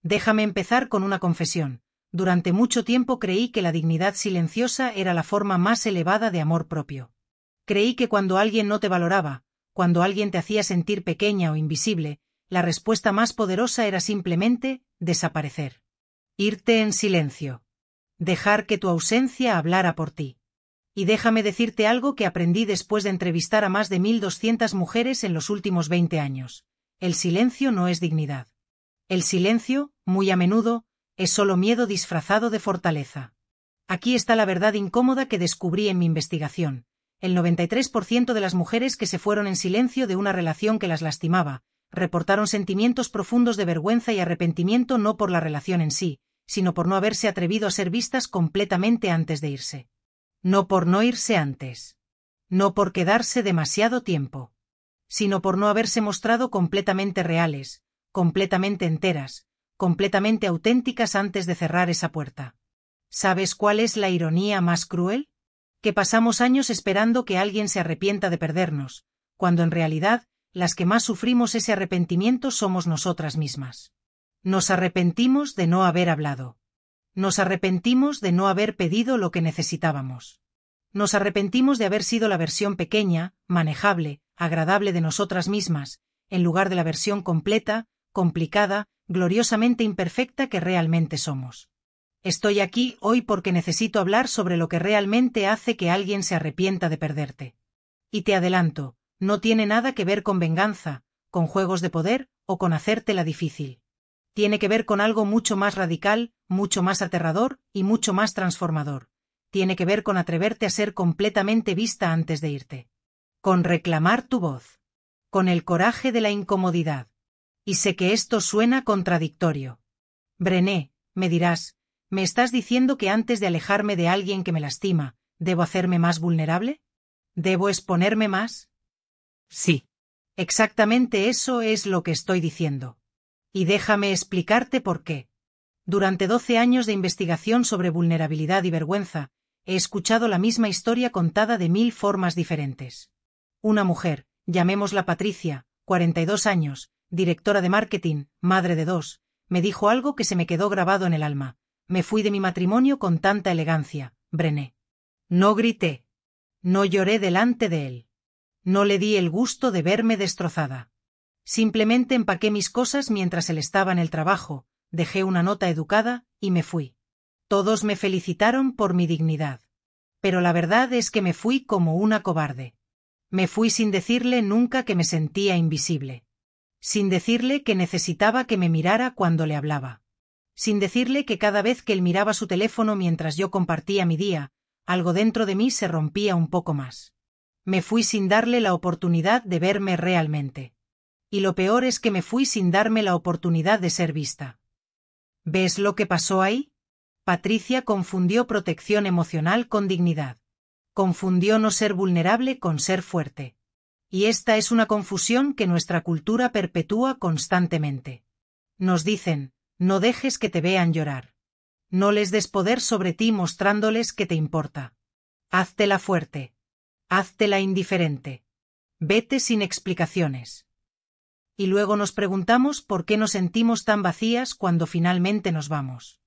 Déjame empezar con una confesión. Durante mucho tiempo creí que la dignidad silenciosa era la forma más elevada de amor propio. Creí que cuando alguien no te valoraba, cuando alguien te hacía sentir pequeña o invisible, la respuesta más poderosa era simplemente desaparecer. Irte en silencio. Dejar que tu ausencia hablara por ti. Y déjame decirte algo que aprendí después de entrevistar a más de 1200 mujeres en los últimos 20 años. El silencio no es dignidad. El silencio, muy a menudo, es solo miedo disfrazado de fortaleza. Aquí está la verdad incómoda que descubrí en mi investigación. El 93% de las mujeres que se fueron en silencio de una relación que las lastimaba, reportaron sentimientos profundos de vergüenza y arrepentimiento no por la relación en sí, sino por no haberse atrevido a ser vistas completamente antes de irse. No por no irse antes. No por quedarse demasiado tiempo. Sino por no haberse mostrado completamente reales, completamente enteras, completamente auténticas antes de cerrar esa puerta. ¿Sabes cuál es la ironía más cruel? Que pasamos años esperando que alguien se arrepienta de perdernos, cuando en realidad, las que más sufrimos ese arrepentimiento somos nosotras mismas. Nos arrepentimos de no haber hablado. Nos arrepentimos de no haber pedido lo que necesitábamos. Nos arrepentimos de haber sido la versión pequeña, manejable, agradable de nosotras mismas, en lugar de la versión completa, complicada, gloriosamente imperfecta que realmente somos. Estoy aquí hoy porque necesito hablar sobre lo que realmente hace que alguien se arrepienta de perderte. Y te adelanto, no tiene nada que ver con venganza, con juegos de poder o con hacértela difícil. Tiene que ver con algo mucho más radical, mucho más aterrador y mucho más transformador. Tiene que ver con atreverte a ser completamente vista antes de irte. Con reclamar tu voz. Con el coraje de la incomodidad. Y sé que esto suena contradictorio. Brené, me dirás, ¿me estás diciendo que antes de alejarme de alguien que me lastima, debo hacerme más vulnerable? ¿Debo exponerme más? Sí. Exactamente eso es lo que estoy diciendo. Y déjame explicarte por qué. Durante 12 años de investigación sobre vulnerabilidad y vergüenza, he escuchado la misma historia contada de 1000 formas diferentes. Una mujer, llamémosla Patricia, 42 años, directora de marketing, madre de 2, me dijo algo que se me quedó grabado en el alma. Me fui de mi matrimonio con tanta elegancia, Brené. No grité. No lloré delante de él. No le di el gusto de verme destrozada. Simplemente empaqué mis cosas mientras él estaba en el trabajo, dejé una nota educada, y me fui. Todos me felicitaron por mi dignidad. Pero la verdad es que me fui como una cobarde. Me fui sin decirle nunca que me sentía invisible. Sin decirle que necesitaba que me mirara cuando le hablaba. Sin decirle que cada vez que él miraba su teléfono mientras yo compartía mi día, algo dentro de mí se rompía un poco más. Me fui sin darle la oportunidad de verme realmente. Y lo peor es que me fui sin darme la oportunidad de ser vista. ¿Ves lo que pasó ahí? Patricia confundió protección emocional con dignidad. Confundió no ser vulnerable con ser fuerte. Y esta es una confusión que nuestra cultura perpetúa constantemente. Nos dicen, no dejes que te vean llorar. No les des poder sobre ti mostrándoles que te importa. Háztela fuerte. Háztela indiferente. Vete sin explicaciones. Y luego nos preguntamos por qué nos sentimos tan vacías cuando finalmente nos vamos.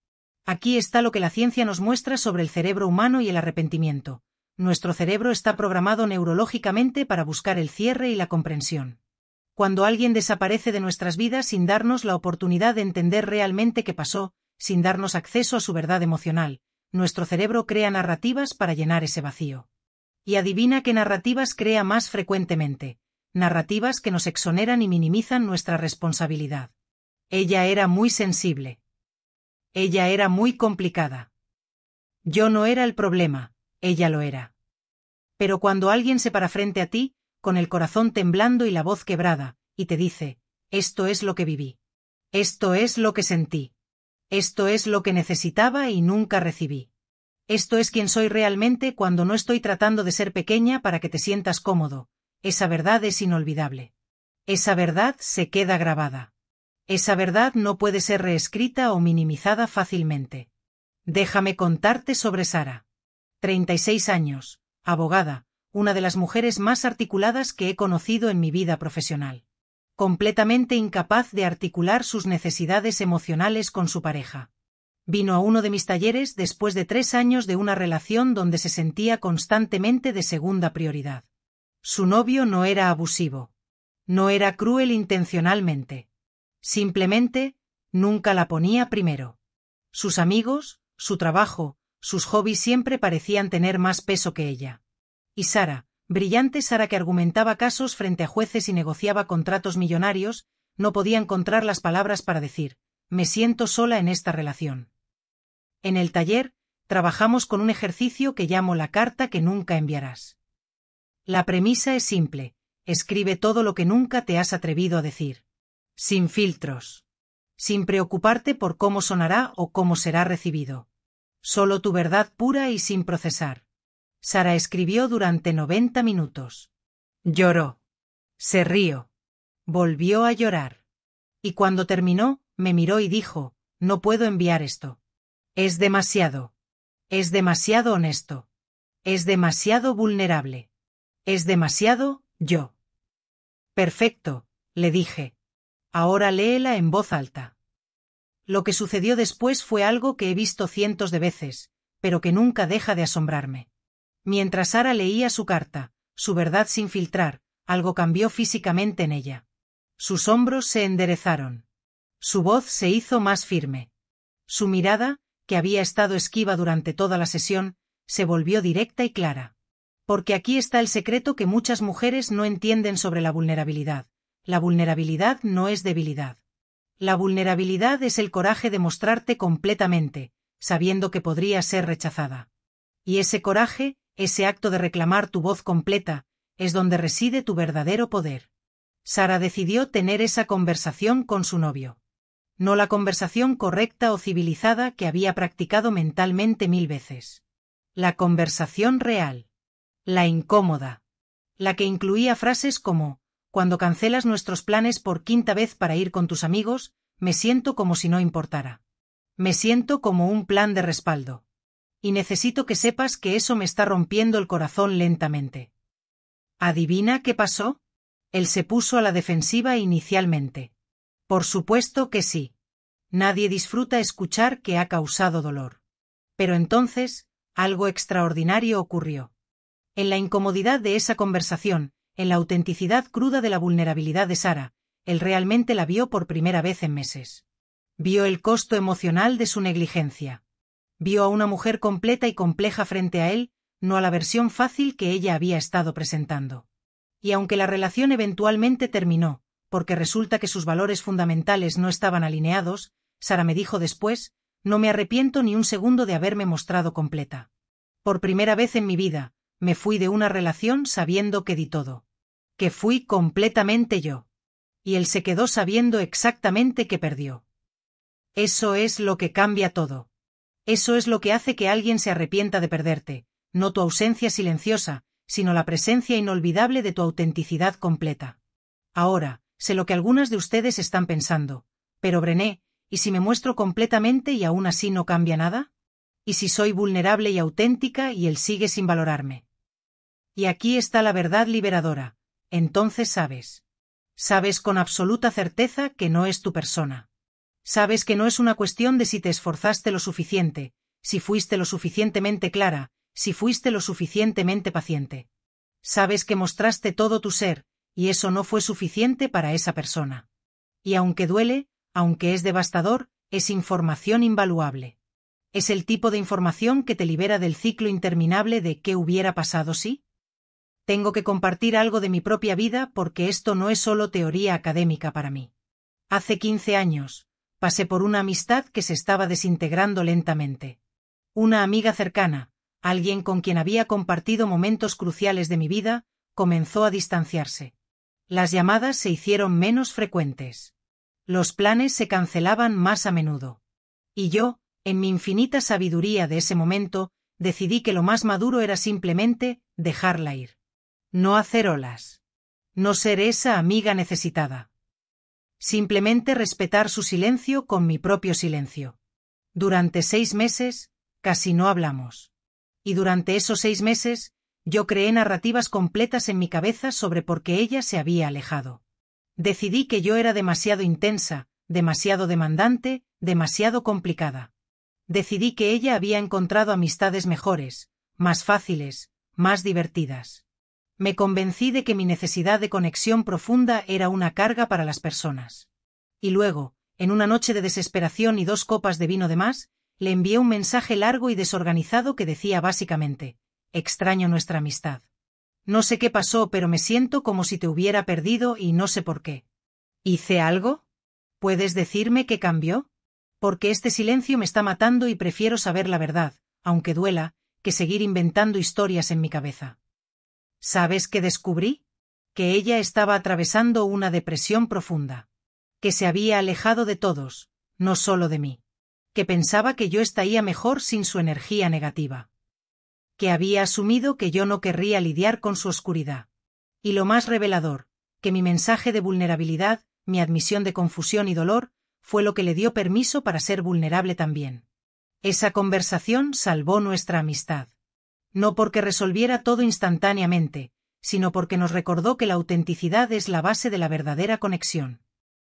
Aquí está lo que la ciencia nos muestra sobre el cerebro humano y el arrepentimiento. Nuestro cerebro está programado neurológicamente para buscar el cierre y la comprensión. Cuando alguien desaparece de nuestras vidas sin darnos la oportunidad de entender realmente qué pasó, sin darnos acceso a su verdad emocional, nuestro cerebro crea narrativas para llenar ese vacío. Y adivina qué narrativas crea más frecuentemente. Narrativas que nos exoneran y minimizan nuestra responsabilidad. Ella era muy sensible. Ella era muy complicada. Yo no era el problema, ella lo era. Pero cuando alguien se para frente a ti, con el corazón temblando y la voz quebrada, y te dice, esto es lo que viví. Esto es lo que sentí. Esto es lo que necesitaba y nunca recibí. Esto es quien soy realmente cuando no estoy tratando de ser pequeña para que te sientas cómodo. Esa verdad es inolvidable. Esa verdad se queda grabada. Esa verdad no puede ser reescrita o minimizada fácilmente. Déjame contarte sobre Sara. 36 años, abogada, una de las mujeres más articuladas que he conocido en mi vida profesional. completamente incapaz de articular sus necesidades emocionales con su pareja. Vino a uno de mis talleres después de 3 años de una relación donde se sentía constantemente de segunda prioridad. Su novio no era abusivo. No era cruel intencionalmente. Simplemente, nunca la ponía primero. Sus amigos, su trabajo, sus hobbies siempre parecían tener más peso que ella. Y Sara, brillante Sara que argumentaba casos frente a jueces y negociaba contratos millonarios, no podía encontrar las palabras para decir, me siento sola en esta relación. En el taller, trabajamos con un ejercicio que llamo la carta que nunca enviarás. La premisa es simple, escribe todo lo que nunca te has atrevido a decir. Sin filtros. Sin preocuparte por cómo sonará o cómo será recibido. Solo tu verdad pura y sin procesar. Sara escribió durante 90 minutos. Lloró. Se rió. Volvió a llorar. Y cuando terminó, me miró y dijo, no puedo enviar esto. Es demasiado. Es demasiado honesto. Es demasiado vulnerable. Es demasiado, yo. Perfecto, le dije. Ahora léela en voz alta. Lo que sucedió después fue algo que he visto cientos de veces, pero que nunca deja de asombrarme. Mientras Sara leía su carta, su verdad sin filtrar, algo cambió físicamente en ella. Sus hombros se enderezaron. Su voz se hizo más firme. Su mirada, que había estado esquiva durante toda la sesión, se volvió directa y clara. Porque aquí está el secreto que muchas mujeres no entienden sobre la vulnerabilidad. La vulnerabilidad no es debilidad. La vulnerabilidad es el coraje de mostrarte completamente, sabiendo que podría ser rechazada. Y ese coraje, ese acto de reclamar tu voz completa, es donde reside tu verdadero poder. Sara decidió tener esa conversación con su novio. No la conversación correcta o civilizada que había practicado mentalmente 1000 veces. La conversación real. La incómoda. La que incluía frases como, cuando cancelas nuestros planes por 5ª vez para ir con tus amigos, me siento como si no importara. Me siento como un plan de respaldo. Y necesito que sepas que eso me está rompiendo el corazón lentamente. ¿Adivina qué pasó? Él se puso a la defensiva inicialmente. Por supuesto que sí. Nadie disfruta escuchar que ha causado dolor. Pero entonces, algo extraordinario ocurrió. En la incomodidad de esa conversación, en la autenticidad cruda de la vulnerabilidad de Sara, él realmente la vio por primera vez en meses. Vio el costo emocional de su negligencia. Vio a una mujer completa y compleja frente a él, no a la versión fácil que ella había estado presentando. Y aunque la relación eventualmente terminó, porque resulta que sus valores fundamentales no estaban alineados, Sara me dijo después, no me arrepiento ni un segundo de haberme mostrado completa. Por primera vez en mi vida, me fui de una relación sabiendo que di todo. Que fui completamente yo. Y él se quedó sabiendo exactamente que perdió. Eso es lo que cambia todo. Eso es lo que hace que alguien se arrepienta de perderte, no tu ausencia silenciosa, sino la presencia inolvidable de tu autenticidad completa. Ahora, sé lo que algunas de ustedes están pensando, pero Brené, ¿y si me muestro completamente y aún así no cambia nada? ¿Y si soy vulnerable y auténtica y él sigue sin valorarme? Y aquí está la verdad liberadora, entonces sabes. Sabes con absoluta certeza que no es tu persona. Sabes que no es una cuestión de si te esforzaste lo suficiente, si fuiste lo suficientemente clara, si fuiste lo suficientemente paciente. Sabes que mostraste todo tu ser, y eso no fue suficiente para esa persona. Y aunque duele, aunque es devastador, es información invaluable. Es el tipo de información que te libera del ciclo interminable de ¿qué hubiera pasado si? Tengo que compartir algo de mi propia vida porque esto no es solo teoría académica para mí. Hace 15 años, pasé por una amistad que se estaba desintegrando lentamente. Una amiga cercana, alguien con quien había compartido momentos cruciales de mi vida, comenzó a distanciarse. Las llamadas se hicieron menos frecuentes. Los planes se cancelaban más a menudo. Y yo, en mi infinita sabiduría de ese momento, decidí que lo más maduro era simplemente dejarla ir. No hacer olas. No ser esa amiga necesitada. Simplemente respetar su silencio con mi propio silencio. Durante 6 meses, casi no hablamos. Y durante esos 6 meses, yo creé narrativas completas en mi cabeza sobre por qué ella se había alejado. Decidí que yo era demasiado intensa, demasiado demandante, demasiado complicada. Decidí que ella había encontrado amistades mejores, más fáciles, más divertidas. Me convencí de que mi necesidad de conexión profunda era una carga para las personas. Y luego, en una noche de desesperación y 2 copas de vino de más, le envié un mensaje largo y desorganizado que decía básicamente: extraño nuestra amistad. No sé qué pasó, pero me siento como si te hubiera perdido y no sé por qué. ¿Hice algo? ¿Puedes decirme qué cambió? Porque este silencio me está matando y prefiero saber la verdad, aunque duela, que seguir inventando historias en mi cabeza. ¿Sabes qué descubrí? Que ella estaba atravesando una depresión profunda. Que se había alejado de todos, no solo de mí. Que pensaba que yo estaría mejor sin su energía negativa. Que había asumido que yo no querría lidiar con su oscuridad. Y lo más revelador, que mi mensaje de vulnerabilidad, mi admisión de confusión y dolor, fue lo que le dio permiso para ser vulnerable también. Esa conversación salvó nuestra amistad. No porque resolviera todo instantáneamente, sino porque nos recordó que la autenticidad es la base de la verdadera conexión.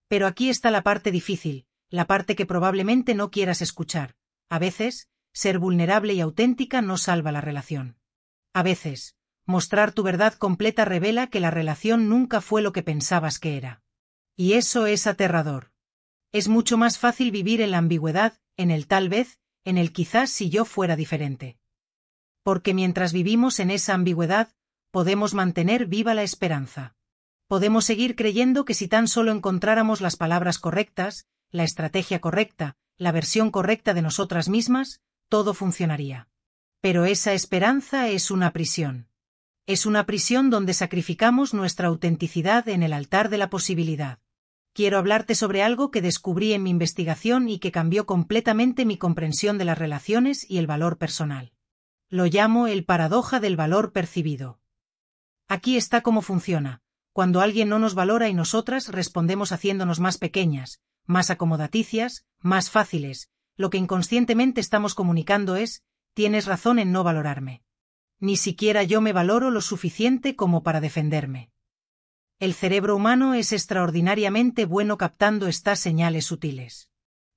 Pero aquí está la parte difícil, la parte que probablemente no quieras escuchar. A veces, ser vulnerable y auténtica no salva la relación. A veces, mostrar tu verdad completa revela que la relación nunca fue lo que pensabas que era. Y eso es aterrador. Es mucho más fácil vivir en la ambigüedad, en el tal vez, en el quizás si yo fuera diferente. Porque mientras vivimos en esa ambigüedad, podemos mantener viva la esperanza. Podemos seguir creyendo que si tan solo encontráramos las palabras correctas, la estrategia correcta, la versión correcta de nosotras mismas, todo funcionaría. Pero esa esperanza es una prisión. Es una prisión donde sacrificamos nuestra autenticidad en el altar de la posibilidad. Quiero hablarte sobre algo que descubrí en mi investigación y que cambió completamente mi comprensión de las relaciones y el valor personal. Lo llamo el paradoja del valor percibido. Aquí está cómo funciona. Cuando alguien no nos valora y nosotras respondemos haciéndonos más pequeñas, más acomodaticias, más fáciles, lo que inconscientemente estamos comunicando es: tienes razón en no valorarme. Ni siquiera yo me valoro lo suficiente como para defenderme. El cerebro humano es extraordinariamente bueno captando estas señales sutiles.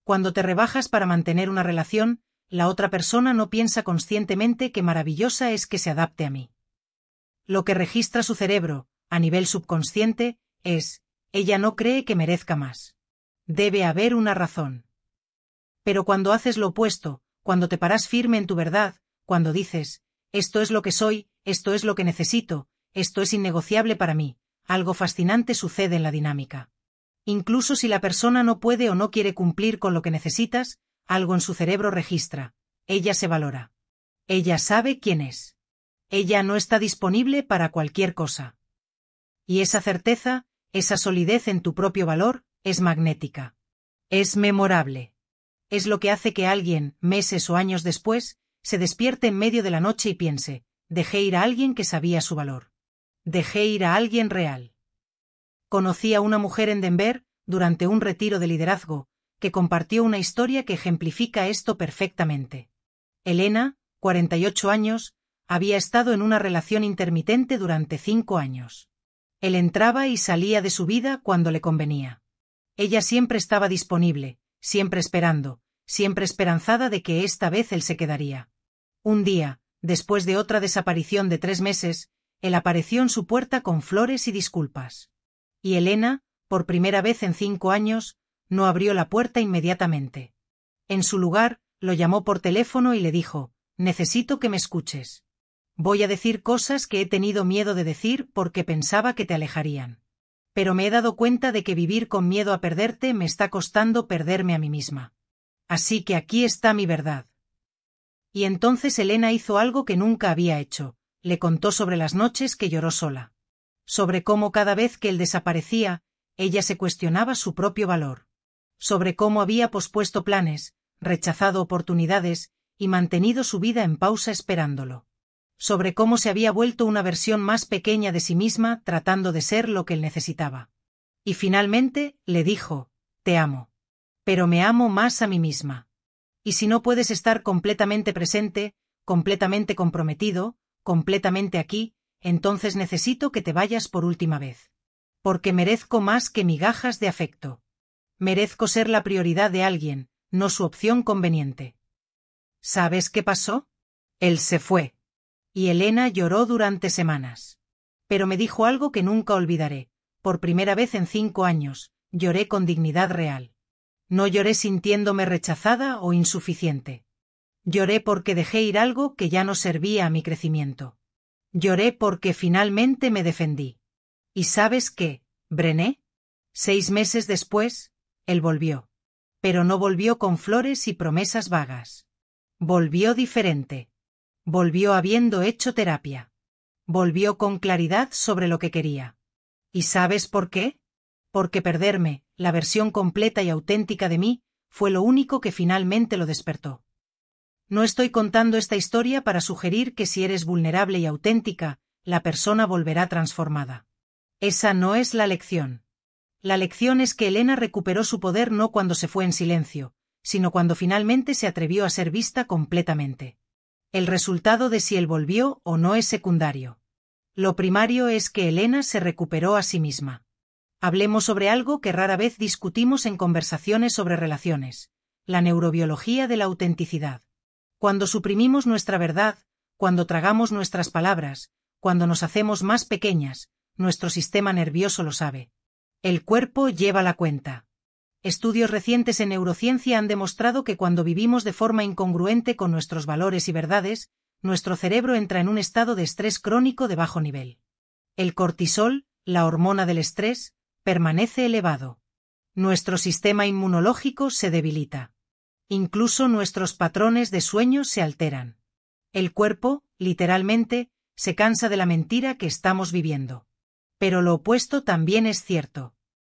Cuando te rebajas para mantener una relación, la otra persona no piensa conscientemente qué maravillosa es que se adapte a mí. Lo que registra su cerebro, a nivel subconsciente, es: ella no cree que merezca más. Debe haber una razón. Pero cuando haces lo opuesto, cuando te paras firme en tu verdad, cuando dices: esto es lo que soy, esto es lo que necesito, esto es innegociable para mí, algo fascinante sucede en la dinámica. Incluso si la persona no puede o no quiere cumplir con lo que necesitas, algo en su cerebro registra: ella se valora. Ella sabe quién es. Ella no está disponible para cualquier cosa. Y esa certeza, esa solidez en tu propio valor, es magnética. Es memorable. Es lo que hace que alguien, meses o años después, se despierte en medio de la noche y piense: dejé ir a alguien que sabía su valor. Dejé ir a alguien real. Conocí a una mujer en Denver, durante un retiro de liderazgo, que compartió una historia que ejemplifica esto perfectamente. Elena, 48 años, había estado en una relación intermitente durante 5 años. Él entraba y salía de su vida cuando le convenía. Ella siempre estaba disponible, siempre esperando, siempre esperanzada de que esta vez él se quedaría. Un día, después de otra desaparición de 3 meses, él apareció en su puerta con flores y disculpas. Y Elena, por primera vez en 5 años, no abrió la puerta inmediatamente. En su lugar, lo llamó por teléfono y le dijo: necesito que me escuches. Voy a decir cosas que he tenido miedo de decir porque pensaba que te alejarían. Pero me he dado cuenta de que vivir con miedo a perderte me está costando perderme a mí misma. Así que aquí está mi verdad. Y entonces Elena hizo algo que nunca había hecho: le contó sobre las noches que lloró sola. Sobre cómo cada vez que él desaparecía, ella se cuestionaba su propio valor. Sobre cómo había pospuesto planes, rechazado oportunidades, y mantenido su vida en pausa esperándolo. Sobre cómo se había vuelto una versión más pequeña de sí misma tratando de ser lo que él necesitaba. Y finalmente, le dijo: te amo. Pero me amo más a mí misma. Y si no puedes estar completamente presente, completamente comprometido, completamente aquí, entonces necesito que te vayas por última vez. Porque merezco más que migajas de afecto. Merezco ser la prioridad de alguien, no su opción conveniente. ¿Sabes qué pasó? Él se fue. Y Elena lloró durante semanas. Pero me dijo algo que nunca olvidaré. Por primera vez en 5 años, lloré con dignidad real. No lloré sintiéndome rechazada o insuficiente. Lloré porque dejé ir algo que ya no servía a mi crecimiento. Lloré porque finalmente me defendí. ¿Y sabes qué, Brené? 6 meses después, él volvió. Pero no volvió con flores y promesas vagas. Volvió diferente. Volvió habiendo hecho terapia. Volvió con claridad sobre lo que quería. ¿Y sabes por qué? Porque perderme, la versión completa y auténtica de mí, fue lo único que finalmente lo despertó. No estoy contando esta historia para sugerir que si eres vulnerable y auténtica, la persona volverá transformada. Esa no es la lección. La lección es que Elena recuperó su poder no cuando se fue en silencio, sino cuando finalmente se atrevió a ser vista completamente. El resultado de si él volvió o no es secundario. Lo primario es que Elena se recuperó a sí misma. Hablemos sobre algo que rara vez discutimos en conversaciones sobre relaciones: la neurobiología de la autenticidad. Cuando suprimimos nuestra verdad, cuando tragamos nuestras palabras, cuando nos hacemos más pequeñas, nuestro sistema nervioso lo sabe. El cuerpo lleva la cuenta. Estudios recientes en neurociencia han demostrado que cuando vivimos de forma incongruente con nuestros valores y verdades, nuestro cerebro entra en un estado de estrés crónico de bajo nivel. El cortisol, la hormona del estrés, permanece elevado. Nuestro sistema inmunológico se debilita. Incluso nuestros patrones de sueño se alteran. El cuerpo, literalmente, se cansa de la mentira que estamos viviendo. Pero lo opuesto también es cierto.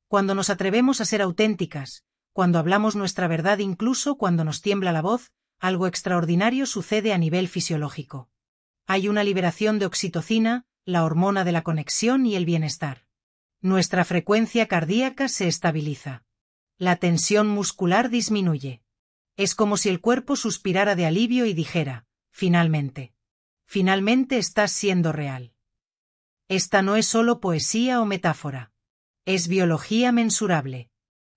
Cuando nos atrevemos a ser auténticas, cuando hablamos nuestra verdad incluso cuando nos tiembla la voz, algo extraordinario sucede a nivel fisiológico. Hay una liberación de oxitocina, la hormona de la conexión y el bienestar. Nuestra frecuencia cardíaca se estabiliza. La tensión muscular disminuye. Es como si el cuerpo suspirara de alivio y dijera: finalmente. Finalmente estás siendo real. Esta no es solo poesía o metáfora. Es biología mensurable.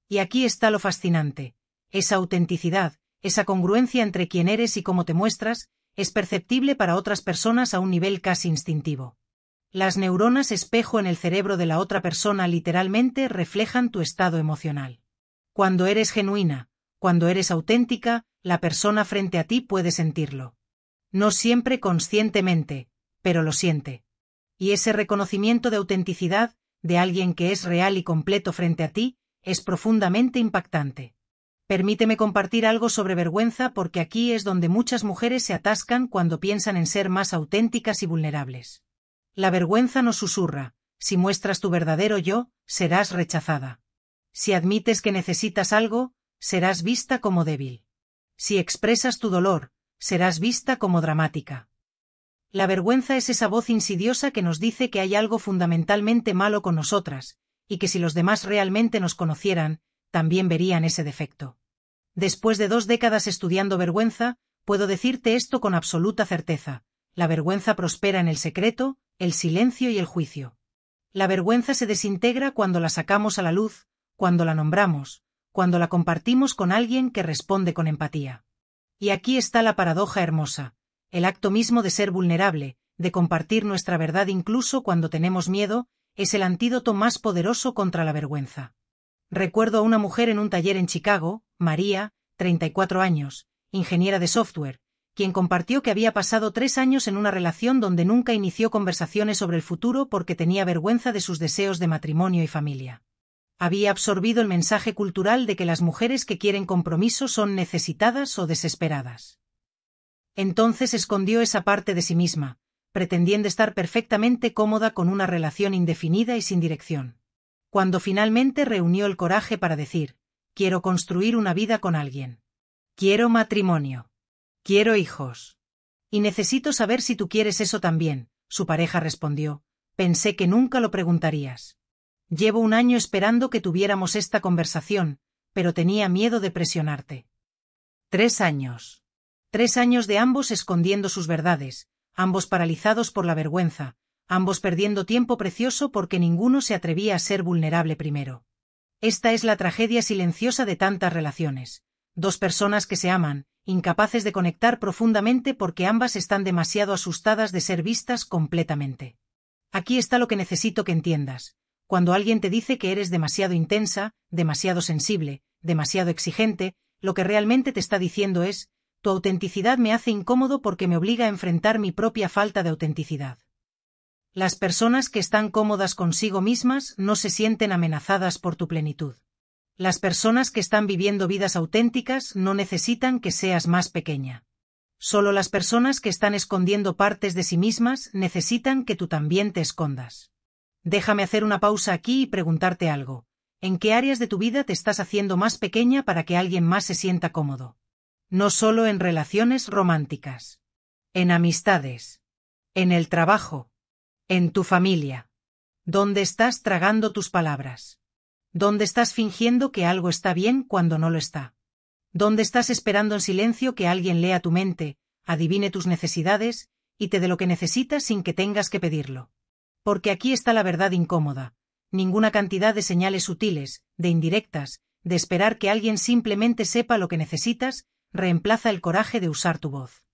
Y aquí está lo fascinante. Esa autenticidad, esa congruencia entre quién eres y cómo te muestras, es perceptible para otras personas a un nivel casi instintivo. Las neuronas espejo en el cerebro de la otra persona literalmente reflejan tu estado emocional. Cuando eres genuina, cuando eres auténtica, la persona frente a ti puede sentirlo. No siempre conscientemente, pero lo siente. Y ese reconocimiento de autenticidad, de alguien que es real y completo frente a ti, es profundamente impactante. Permíteme compartir algo sobre vergüenza porque aquí es donde muchas mujeres se atascan cuando piensan en ser más auténticas y vulnerables. La vergüenza nos susurra: si muestras tu verdadero yo, serás rechazada. Si admites que necesitas algo, serás vista como débil. Si expresas tu dolor, serás vista como dramática. La vergüenza es esa voz insidiosa que nos dice que hay algo fundamentalmente malo con nosotras, y que si los demás realmente nos conocieran, también verían ese defecto. Después de 2 décadas estudiando vergüenza, puedo decirte esto con absoluta certeza: la vergüenza prospera en el secreto, el silencio y el juicio. La vergüenza se desintegra cuando la sacamos a la luz, cuando la nombramos, cuando la compartimos con alguien que responde con empatía. Y aquí está la paradoja hermosa: el acto mismo de ser vulnerable, de compartir nuestra verdad incluso cuando tenemos miedo, es el antídoto más poderoso contra la vergüenza. Recuerdo a una mujer en un taller en Chicago, María, 34 años, ingeniera de software, quien compartió que había pasado 3 años en una relación donde nunca inició conversaciones sobre el futuro porque tenía vergüenza de sus deseos de matrimonio y familia. Había absorbido el mensaje cultural de que las mujeres que quieren compromiso son necesitadas o desesperadas. Entonces escondió esa parte de sí misma, pretendiendo estar perfectamente cómoda con una relación indefinida y sin dirección. Cuando finalmente reunió el coraje para decir: quiero construir una vida con alguien. Quiero matrimonio. Quiero hijos. Y necesito saber si tú quieres eso también, su pareja respondió: pensé que nunca lo preguntarías. Llevo 1 año esperando que tuviéramos esta conversación, pero tenía miedo de presionarte. 3 años. 3 años de ambos escondiendo sus verdades, ambos paralizados por la vergüenza, ambos perdiendo tiempo precioso porque ninguno se atrevía a ser vulnerable primero. Esta es la tragedia silenciosa de tantas relaciones. Dos personas que se aman, incapaces de conectar profundamente porque ambas están demasiado asustadas de ser vistas completamente. Aquí está lo que necesito que entiendas. Cuando alguien te dice que eres demasiado intensa, demasiado sensible, demasiado exigente, lo que realmente te está diciendo es: tu autenticidad me hace incómodo porque me obliga a enfrentar mi propia falta de autenticidad. Las personas que están cómodas consigo mismas no se sienten amenazadas por tu plenitud. Las personas que están viviendo vidas auténticas no necesitan que seas más pequeña. Solo las personas que están escondiendo partes de sí mismas necesitan que tú también te escondas. Déjame hacer una pausa aquí y preguntarte algo. ¿En qué áreas de tu vida te estás haciendo más pequeña para que alguien más se sienta cómodo? No solo en relaciones románticas. En amistades. En el trabajo. En tu familia. ¿Dónde estás tragando tus palabras? ¿Dónde estás fingiendo que algo está bien cuando no lo está? ¿Dónde estás esperando en silencio que alguien lea tu mente, adivine tus necesidades, y te dé lo que necesitas sin que tengas que pedirlo? Porque aquí está la verdad incómoda. Ninguna cantidad de señales sutiles, de indirectas, de esperar que alguien simplemente sepa lo que necesitas, reemplaza el coraje de usar tu voz.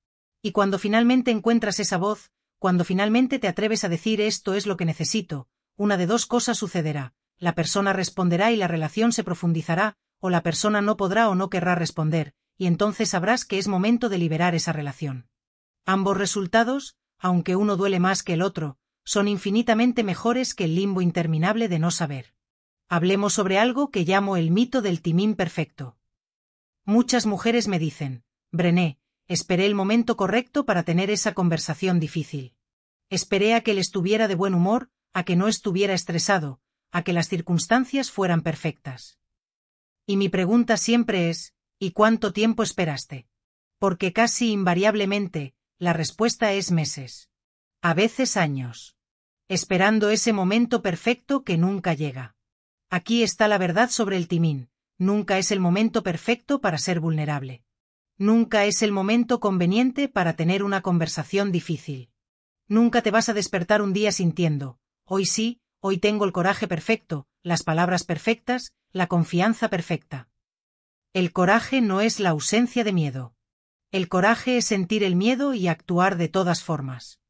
Y cuando finalmente encuentras esa voz, cuando finalmente te atreves a decir esto es lo que necesito, una de dos cosas sucederá: la persona responderá y la relación se profundizará, o la persona no podrá o no querrá responder, y entonces sabrás que es momento de liberar esa relación. Ambos resultados, aunque uno duele más que el otro, son infinitamente mejores que el limbo interminable de no saber. Hablemos sobre algo que llamo el mito del timing perfecto. Muchas mujeres me dicen: Brené, esperé el momento correcto para tener esa conversación difícil. Esperé a que él estuviera de buen humor, a que no estuviera estresado, a que las circunstancias fueran perfectas. Y mi pregunta siempre es: ¿y cuánto tiempo esperaste? Porque casi invariablemente, la respuesta es meses. A veces años. Esperando ese momento perfecto que nunca llega. Aquí está la verdad sobre el timing: nunca es el momento perfecto para ser vulnerable. Nunca es el momento conveniente para tener una conversación difícil. Nunca te vas a despertar un día sintiendo: hoy sí, hoy tengo el coraje perfecto, las palabras perfectas, la confianza perfecta. El coraje no es la ausencia de miedo. El coraje es sentir el miedo y actuar de todas formas.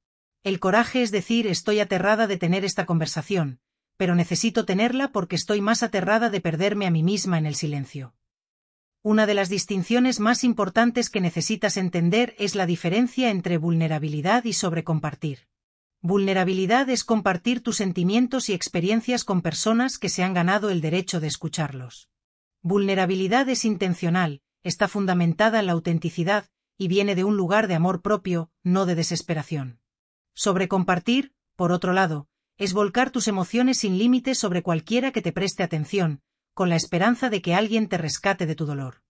El coraje es decir: estoy aterrada de tener esta conversación, pero necesito tenerla porque estoy más aterrada de perderme a mí misma en el silencio. Una de las distinciones más importantes que necesitas entender es la diferencia entre vulnerabilidad y sobrecompartir. Vulnerabilidad es compartir tus sentimientos y experiencias con personas que se han ganado el derecho de escucharlos. Vulnerabilidad es intencional, está fundamentada en la autenticidad, y viene de un lugar de amor propio, no de desesperación. Sobrecompartir, por otro lado, es volcar tus emociones sin límites sobre cualquiera que te preste atención, con la esperanza de que alguien te rescate de tu dolor.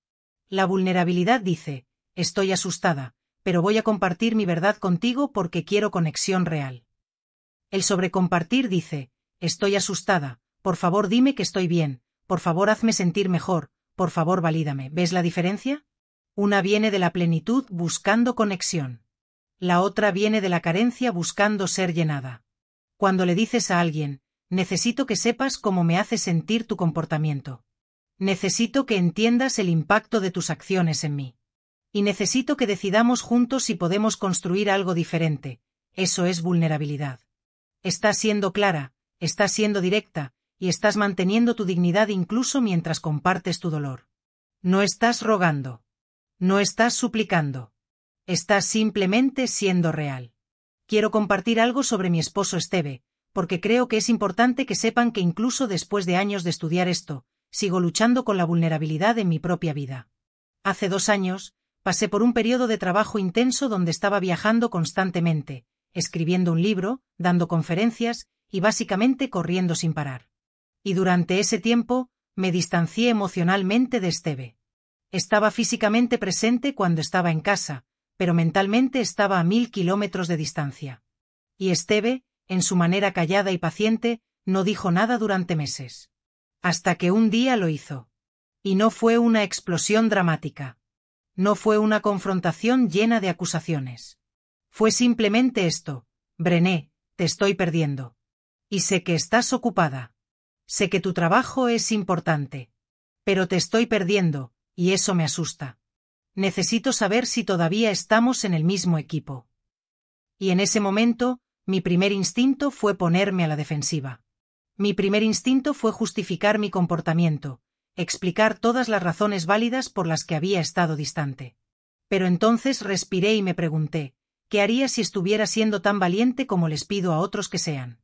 La vulnerabilidad dice: estoy asustada, pero voy a compartir mi verdad contigo porque quiero conexión real. El sobrecompartir dice: estoy asustada, por favor dime que estoy bien, por favor hazme sentir mejor, por favor valídame. ¿Ves la diferencia? Una viene de la plenitud buscando conexión. La otra viene de la carencia buscando ser llenada. Cuando le dices a alguien: necesito que sepas cómo me hace sentir tu comportamiento. Necesito que entiendas el impacto de tus acciones en mí. Y necesito que decidamos juntos si podemos construir algo diferente. Eso es vulnerabilidad. Estás siendo clara, estás siendo directa, y estás manteniendo tu dignidad incluso mientras compartes tu dolor. No estás rogando. No estás suplicando. Estás simplemente siendo real. Quiero compartir algo sobre mi esposo Esteve, porque creo que es importante que sepan que incluso después de años de estudiar esto, sigo luchando con la vulnerabilidad en mi propia vida. Hace 2 años, pasé por un periodo de trabajo intenso donde estaba viajando constantemente, escribiendo un libro, dando conferencias, y básicamente corriendo sin parar. Y durante ese tiempo, me distancié emocionalmente de Esteve. Estaba físicamente presente cuando estaba en casa, pero mentalmente estaba a 1000 kilómetros de distancia. Y Esteve, en su manera callada y paciente, no dijo nada durante meses. Hasta que un día lo hizo. Y no fue una explosión dramática. No fue una confrontación llena de acusaciones. Fue simplemente esto: Brené, te estoy perdiendo. Y sé que estás ocupada. Sé que tu trabajo es importante. Pero te estoy perdiendo, y eso me asusta. Necesito saber si todavía estamos en el mismo equipo. Y en ese momento, mi primer instinto fue ponerme a la defensiva. Mi primer instinto fue justificar mi comportamiento, explicar todas las razones válidas por las que había estado distante. Pero entonces respiré y me pregunté, ¿qué haría si estuviera siendo tan valiente como les pido a otros que sean?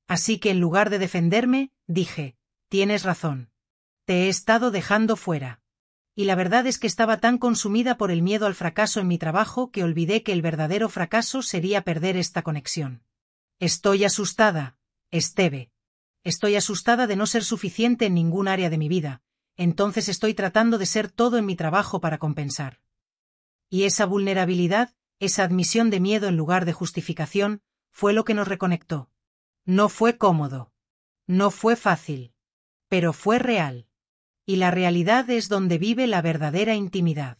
Así que en lugar de defenderme, dije, tienes razón. Te he estado dejando fuera. Y la verdad es que estaba tan consumida por el miedo al fracaso en mi trabajo que olvidé que el verdadero fracaso sería perder esta conexión. Estoy asustada, Esteve. Estoy asustada de no ser suficiente en ningún área de mi vida, entonces estoy tratando de ser todo en mi trabajo para compensar. Y esa vulnerabilidad, esa admisión de miedo en lugar de justificación, fue lo que nos reconectó. No fue cómodo. No fue fácil. Pero fue real. Y la realidad es donde vive la verdadera intimidad.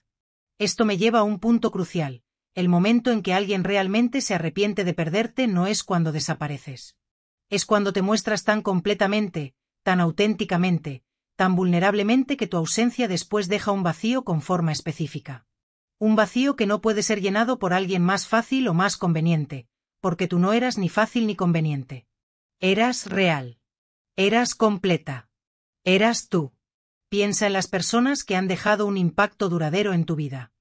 Esto me lleva a un punto crucial. El momento en que alguien realmente se arrepiente de perderte no es cuando desapareces. Es cuando te muestras tan completamente, tan auténticamente, tan vulnerablemente que tu ausencia después deja un vacío con forma específica. Un vacío que no puede ser llenado por alguien más fácil o más conveniente, porque tú no eras ni fácil ni conveniente. Eras real. Eras completa. Eras tú. Piensa en las personas que han dejado un impacto duradero en tu vida.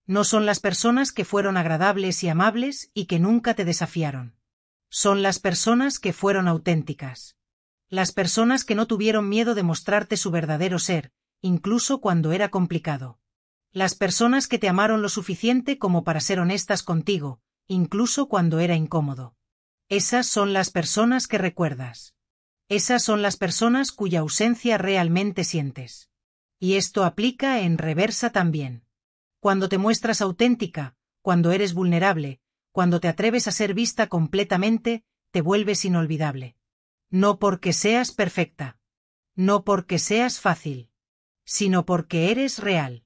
No son las personas que fueron agradables y amables y que nunca te desafiaron. Son las personas que fueron auténticas. Las personas que no tuvieron miedo de mostrarte su verdadero ser, incluso cuando era complicado. Las personas que te amaron lo suficiente como para ser honestas contigo, incluso cuando era incómodo. Esas son las personas que recuerdas. Esas son las personas cuya ausencia realmente sientes. Y esto aplica en reversa también. Cuando te muestras auténtica, cuando eres vulnerable, cuando te atreves a ser vista completamente, te vuelves inolvidable. No porque seas perfecta. No porque seas fácil. Sino porque eres real.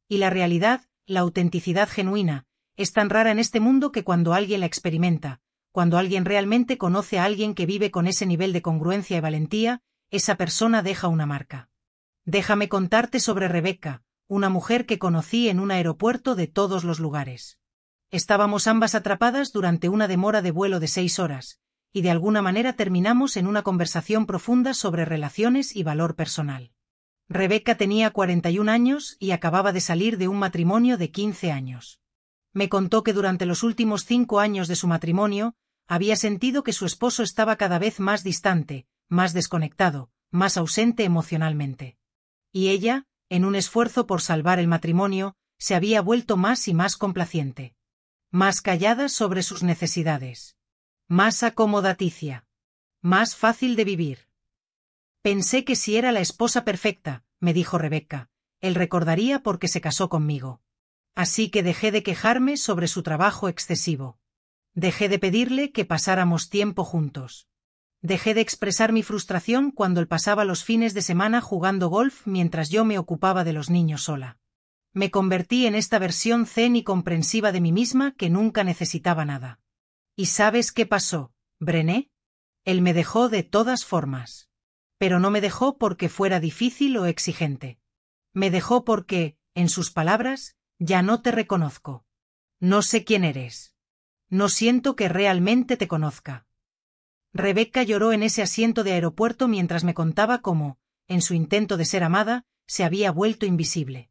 Y la realidad, la autenticidad genuina, es tan rara en este mundo que cuando alguien la experimenta, cuando alguien realmente conoce a alguien que vive con ese nivel de congruencia y valentía, esa persona deja una marca. Déjame contarte sobre Rebecca, una mujer que conocí en un aeropuerto de todos los lugares. Estábamos ambas atrapadas durante una demora de vuelo de 6 horas, y de alguna manera terminamos en una conversación profunda sobre relaciones y valor personal. Rebecca tenía 41 años y acababa de salir de un matrimonio de 15 años. Me contó que durante los últimos 5 años de su matrimonio, había sentido que su esposo estaba cada vez más distante, más desconectado, más ausente emocionalmente. Y ella, en un esfuerzo por salvar el matrimonio, se había vuelto más y más complaciente. Más callada sobre sus necesidades. Más acomodaticia. Más fácil de vivir. Pensé que si era la esposa perfecta, me dijo Rebecca, él recordaría por qué se casó conmigo. Así que dejé de quejarme sobre su trabajo excesivo. Dejé de pedirle que pasáramos tiempo juntos. Dejé de expresar mi frustración cuando él pasaba los fines de semana jugando golf mientras yo me ocupaba de los niños sola. Me convertí en esta versión zen y comprensiva de mí misma que nunca necesitaba nada. ¿Y sabes qué pasó, Brené? Él me dejó de todas formas. Pero no me dejó porque fuera difícil o exigente. Me dejó porque, en sus palabras, ya no te reconozco. No sé quién eres. No siento que realmente te conozca. Rebecca lloró en ese asiento de aeropuerto mientras me contaba cómo, en su intento de ser amada, se había vuelto invisible.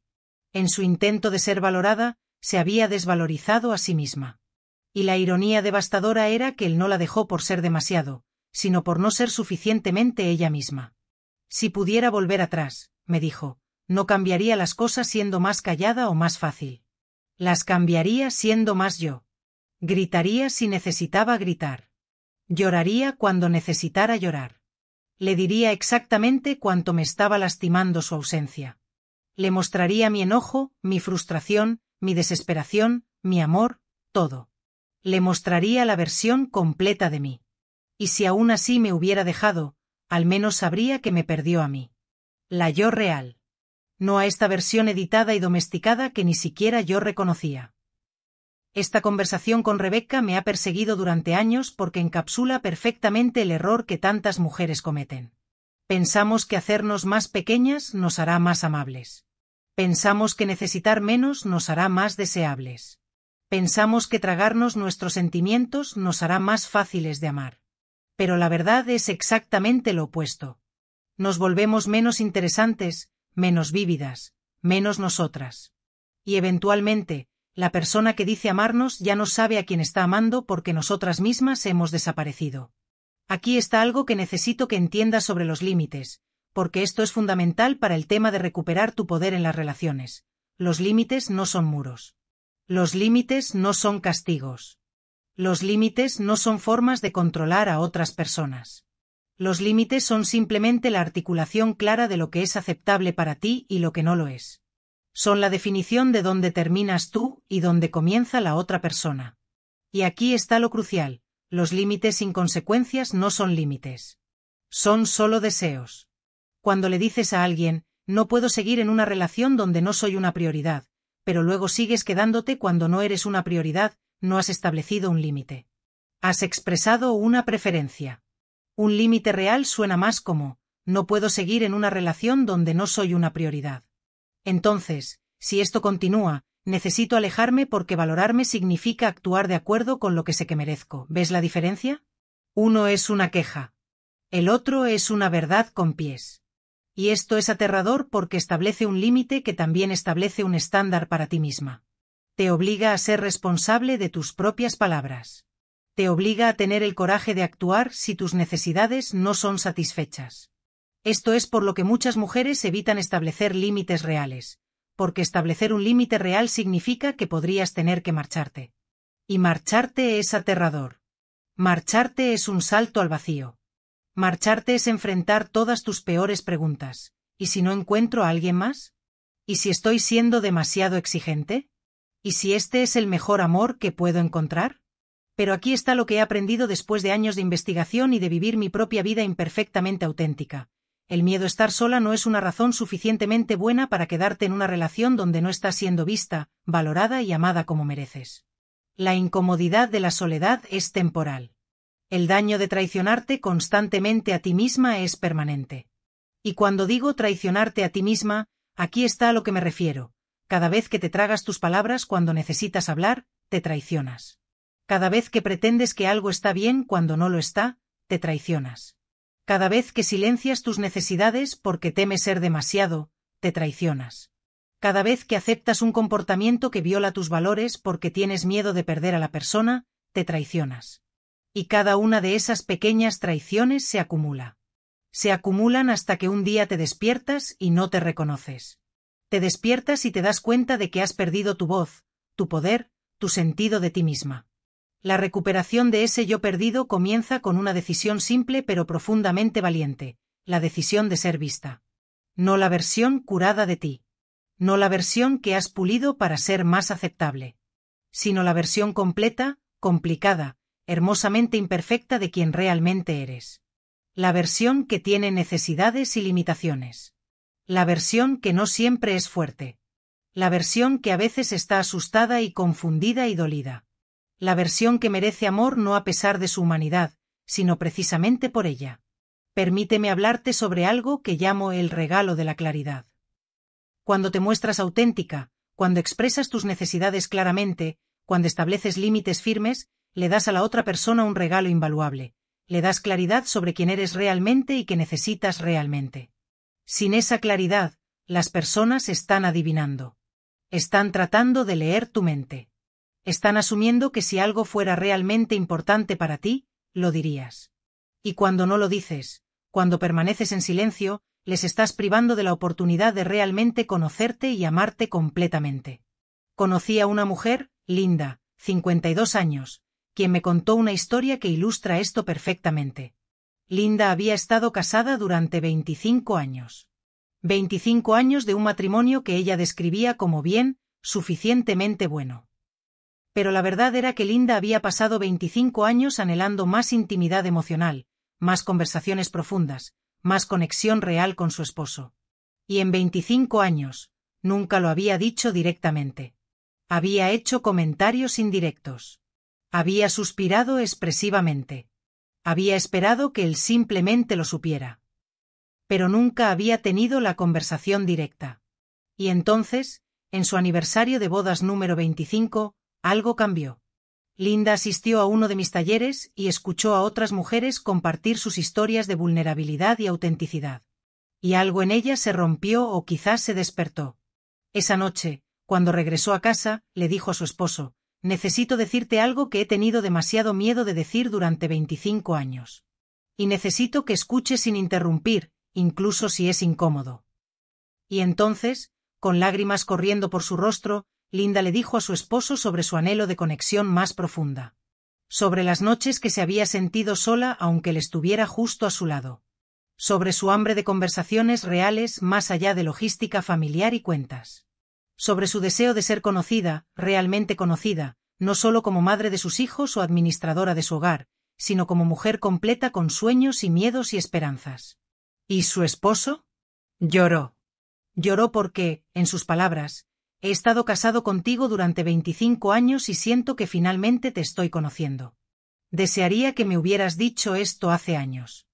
En su intento de ser valorada, se había desvalorizado a sí misma. Y la ironía devastadora era que él no la dejó por ser demasiado, sino por no ser suficientemente ella misma. Si pudiera volver atrás, me dijo, no cambiaría las cosas siendo más callada o más fácil. Las cambiaría siendo más yo. Gritaría si necesitaba gritar. Lloraría cuando necesitara llorar. Le diría exactamente cuánto me estaba lastimando su ausencia. Le mostraría mi enojo, mi frustración, mi desesperación, mi amor, todo. Le mostraría la versión completa de mí. Y si aún así me hubiera dejado, al menos sabría que me perdió a mí. La yo real. No a esta versión editada y domesticada que ni siquiera yo reconocía. Esta conversación con Rebecca me ha perseguido durante años porque encapsula perfectamente el error que tantas mujeres cometen. Pensamos que hacernos más pequeñas nos hará más amables. Pensamos que necesitar menos nos hará más deseables. Pensamos que tragarnos nuestros sentimientos nos hará más fáciles de amar. Pero la verdad es exactamente lo opuesto. Nos volvemos menos interesantes, menos vívidas, menos nosotras. Y eventualmente, la persona que dice amarnos ya no sabe a quién está amando porque nosotras mismas hemos desaparecido. Aquí está algo que necesito que entiendas sobre los límites, porque esto es fundamental para el tema de recuperar tu poder en las relaciones. Los límites no son muros. Los límites no son castigos. Los límites no son formas de controlar a otras personas. Los límites son simplemente la articulación clara de lo que es aceptable para ti y lo que no lo es. Son la definición de dónde terminas tú y dónde comienza la otra persona. Y aquí está lo crucial, los límites sin consecuencias no son límites. Son solo deseos. Cuando le dices a alguien, no puedo seguir en una relación donde no soy una prioridad, pero luego sigues quedándote cuando no eres una prioridad, no has establecido un límite. Has expresado una preferencia. Un límite real suena más como, no puedo seguir en una relación donde no soy una prioridad. Entonces, si esto continúa, necesito alejarme porque valorarme significa actuar de acuerdo con lo que sé que merezco. ¿Ves la diferencia? Uno es una queja. El otro es una verdad con pies. Y esto es aterrador porque establece un límite que también establece un estándar para ti misma. Te obliga a ser responsable de tus propias palabras. Te obliga a tener el coraje de actuar si tus necesidades no son satisfechas. Esto es por lo que muchas mujeres evitan establecer límites reales, porque establecer un límite real significa que podrías tener que marcharte. Y marcharte es aterrador. Marcharte es un salto al vacío. Marcharte es enfrentar todas tus peores preguntas. ¿Y si no encuentro a alguien más? ¿Y si estoy siendo demasiado exigente? ¿Y si este es el mejor amor que puedo encontrar? Pero aquí está lo que he aprendido después de años de investigación y de vivir mi propia vida imperfectamente auténtica. El miedo a estar sola no es una razón suficientemente buena para quedarte en una relación donde no estás siendo vista, valorada y amada como mereces. La incomodidad de la soledad es temporal. El daño de traicionarte constantemente a ti misma es permanente. Y cuando digo traicionarte a ti misma, aquí está a lo que me refiero. Cada vez que te tragas tus palabras cuando necesitas hablar, te traicionas. Cada vez que pretendes que algo está bien cuando no lo está, te traicionas. Cada vez que silencias tus necesidades porque temes ser demasiado, te traicionas. Cada vez que aceptas un comportamiento que viola tus valores porque tienes miedo de perder a la persona, te traicionas. Y cada una de esas pequeñas traiciones se acumula. Se acumulan hasta que un día te despiertas y no te reconoces. Te despiertas y te das cuenta de que has perdido tu voz, tu poder, tu sentido de ti misma. La recuperación de ese yo perdido comienza con una decisión simple pero profundamente valiente, la decisión de ser vista. No la versión curada de ti. No la versión que has pulido para ser más aceptable. Sino la versión completa, complicada, hermosamente imperfecta de quien realmente eres. La versión que tiene necesidades y limitaciones. La versión que no siempre es fuerte. La versión que a veces está asustada y confundida y dolida. La versión que merece amor no a pesar de su humanidad, sino precisamente por ella. Permíteme hablarte sobre algo que llamo el regalo de la claridad. Cuando te muestras auténtica, cuando expresas tus necesidades claramente, cuando estableces límites firmes, le das a la otra persona un regalo invaluable. Le das claridad sobre quién eres realmente y qué necesitas realmente. Sin esa claridad, las personas están adivinando. Están tratando de leer tu mente. Están asumiendo que si algo fuera realmente importante para ti, lo dirías. Y cuando no lo dices, cuando permaneces en silencio, les estás privando de la oportunidad de realmente conocerte y amarte completamente. Conocí a una mujer, Linda, 52 años, quien me contó una historia que ilustra esto perfectamente. Linda había estado casada durante 25 años. 25 años de un matrimonio que ella describía como bien, suficientemente bueno. Pero la verdad era que Linda había pasado 25 años anhelando más intimidad emocional, más conversaciones profundas, más conexión real con su esposo. Y en 25 años, nunca lo había dicho directamente. Había hecho comentarios indirectos. Había suspirado expresivamente. Había esperado que él simplemente lo supiera. Pero nunca había tenido la conversación directa. Y entonces, en su aniversario de bodas número 25, algo cambió. Linda asistió a uno de mis talleres y escuchó a otras mujeres compartir sus historias de vulnerabilidad y autenticidad. Y algo en ella se rompió o quizás se despertó. Esa noche, cuando regresó a casa, le dijo a su esposo: «Necesito decirte algo que he tenido demasiado miedo de decir durante 25 años. Y necesito que escuches sin interrumpir, incluso si es incómodo». Y entonces, con lágrimas corriendo por su rostro, Linda le dijo a su esposo sobre su anhelo de conexión más profunda. Sobre las noches que se había sentido sola aunque él estuviera justo a su lado. Sobre su hambre de conversaciones reales más allá de logística familiar y cuentas. Sobre su deseo de ser conocida, realmente conocida, no solo como madre de sus hijos o administradora de su hogar, sino como mujer completa con sueños y miedos y esperanzas. ¿Y su esposo? Lloró. Lloró porque, en sus palabras, «He estado casado contigo durante 25 años y siento que finalmente te estoy conociendo. Desearía que me hubieras dicho esto hace años.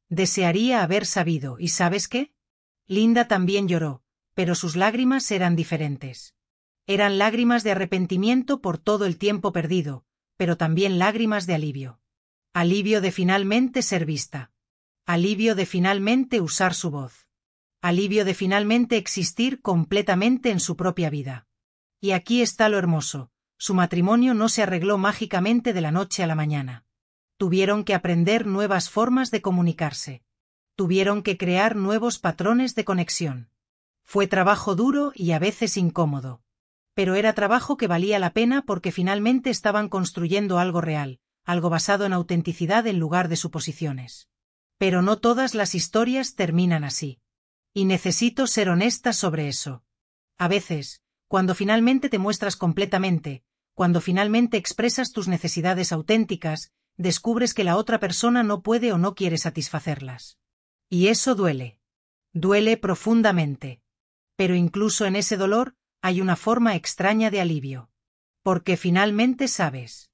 Desearía haber sabido, ¿y sabes qué?» Linda también lloró, pero sus lágrimas eran diferentes. Eran lágrimas de arrepentimiento por todo el tiempo perdido, pero también lágrimas de alivio. Alivio de finalmente ser vista. Alivio de finalmente usar su voz. Alivio de finalmente existir completamente en su propia vida. Y aquí está lo hermoso: su matrimonio no se arregló mágicamente de la noche a la mañana. Tuvieron que aprender nuevas formas de comunicarse. Tuvieron que crear nuevos patrones de conexión. Fue trabajo duro y a veces incómodo. Pero era trabajo que valía la pena porque finalmente estaban construyendo algo real, algo basado en autenticidad en lugar de suposiciones. Pero no todas las historias terminan así. Y necesito ser honesta sobre eso. A veces, cuando finalmente te muestras completamente, cuando finalmente expresas tus necesidades auténticas, descubres que la otra persona no puede o no quiere satisfacerlas. Y eso duele. Duele profundamente. Pero incluso en ese dolor, hay una forma extraña de alivio. Porque finalmente sabes.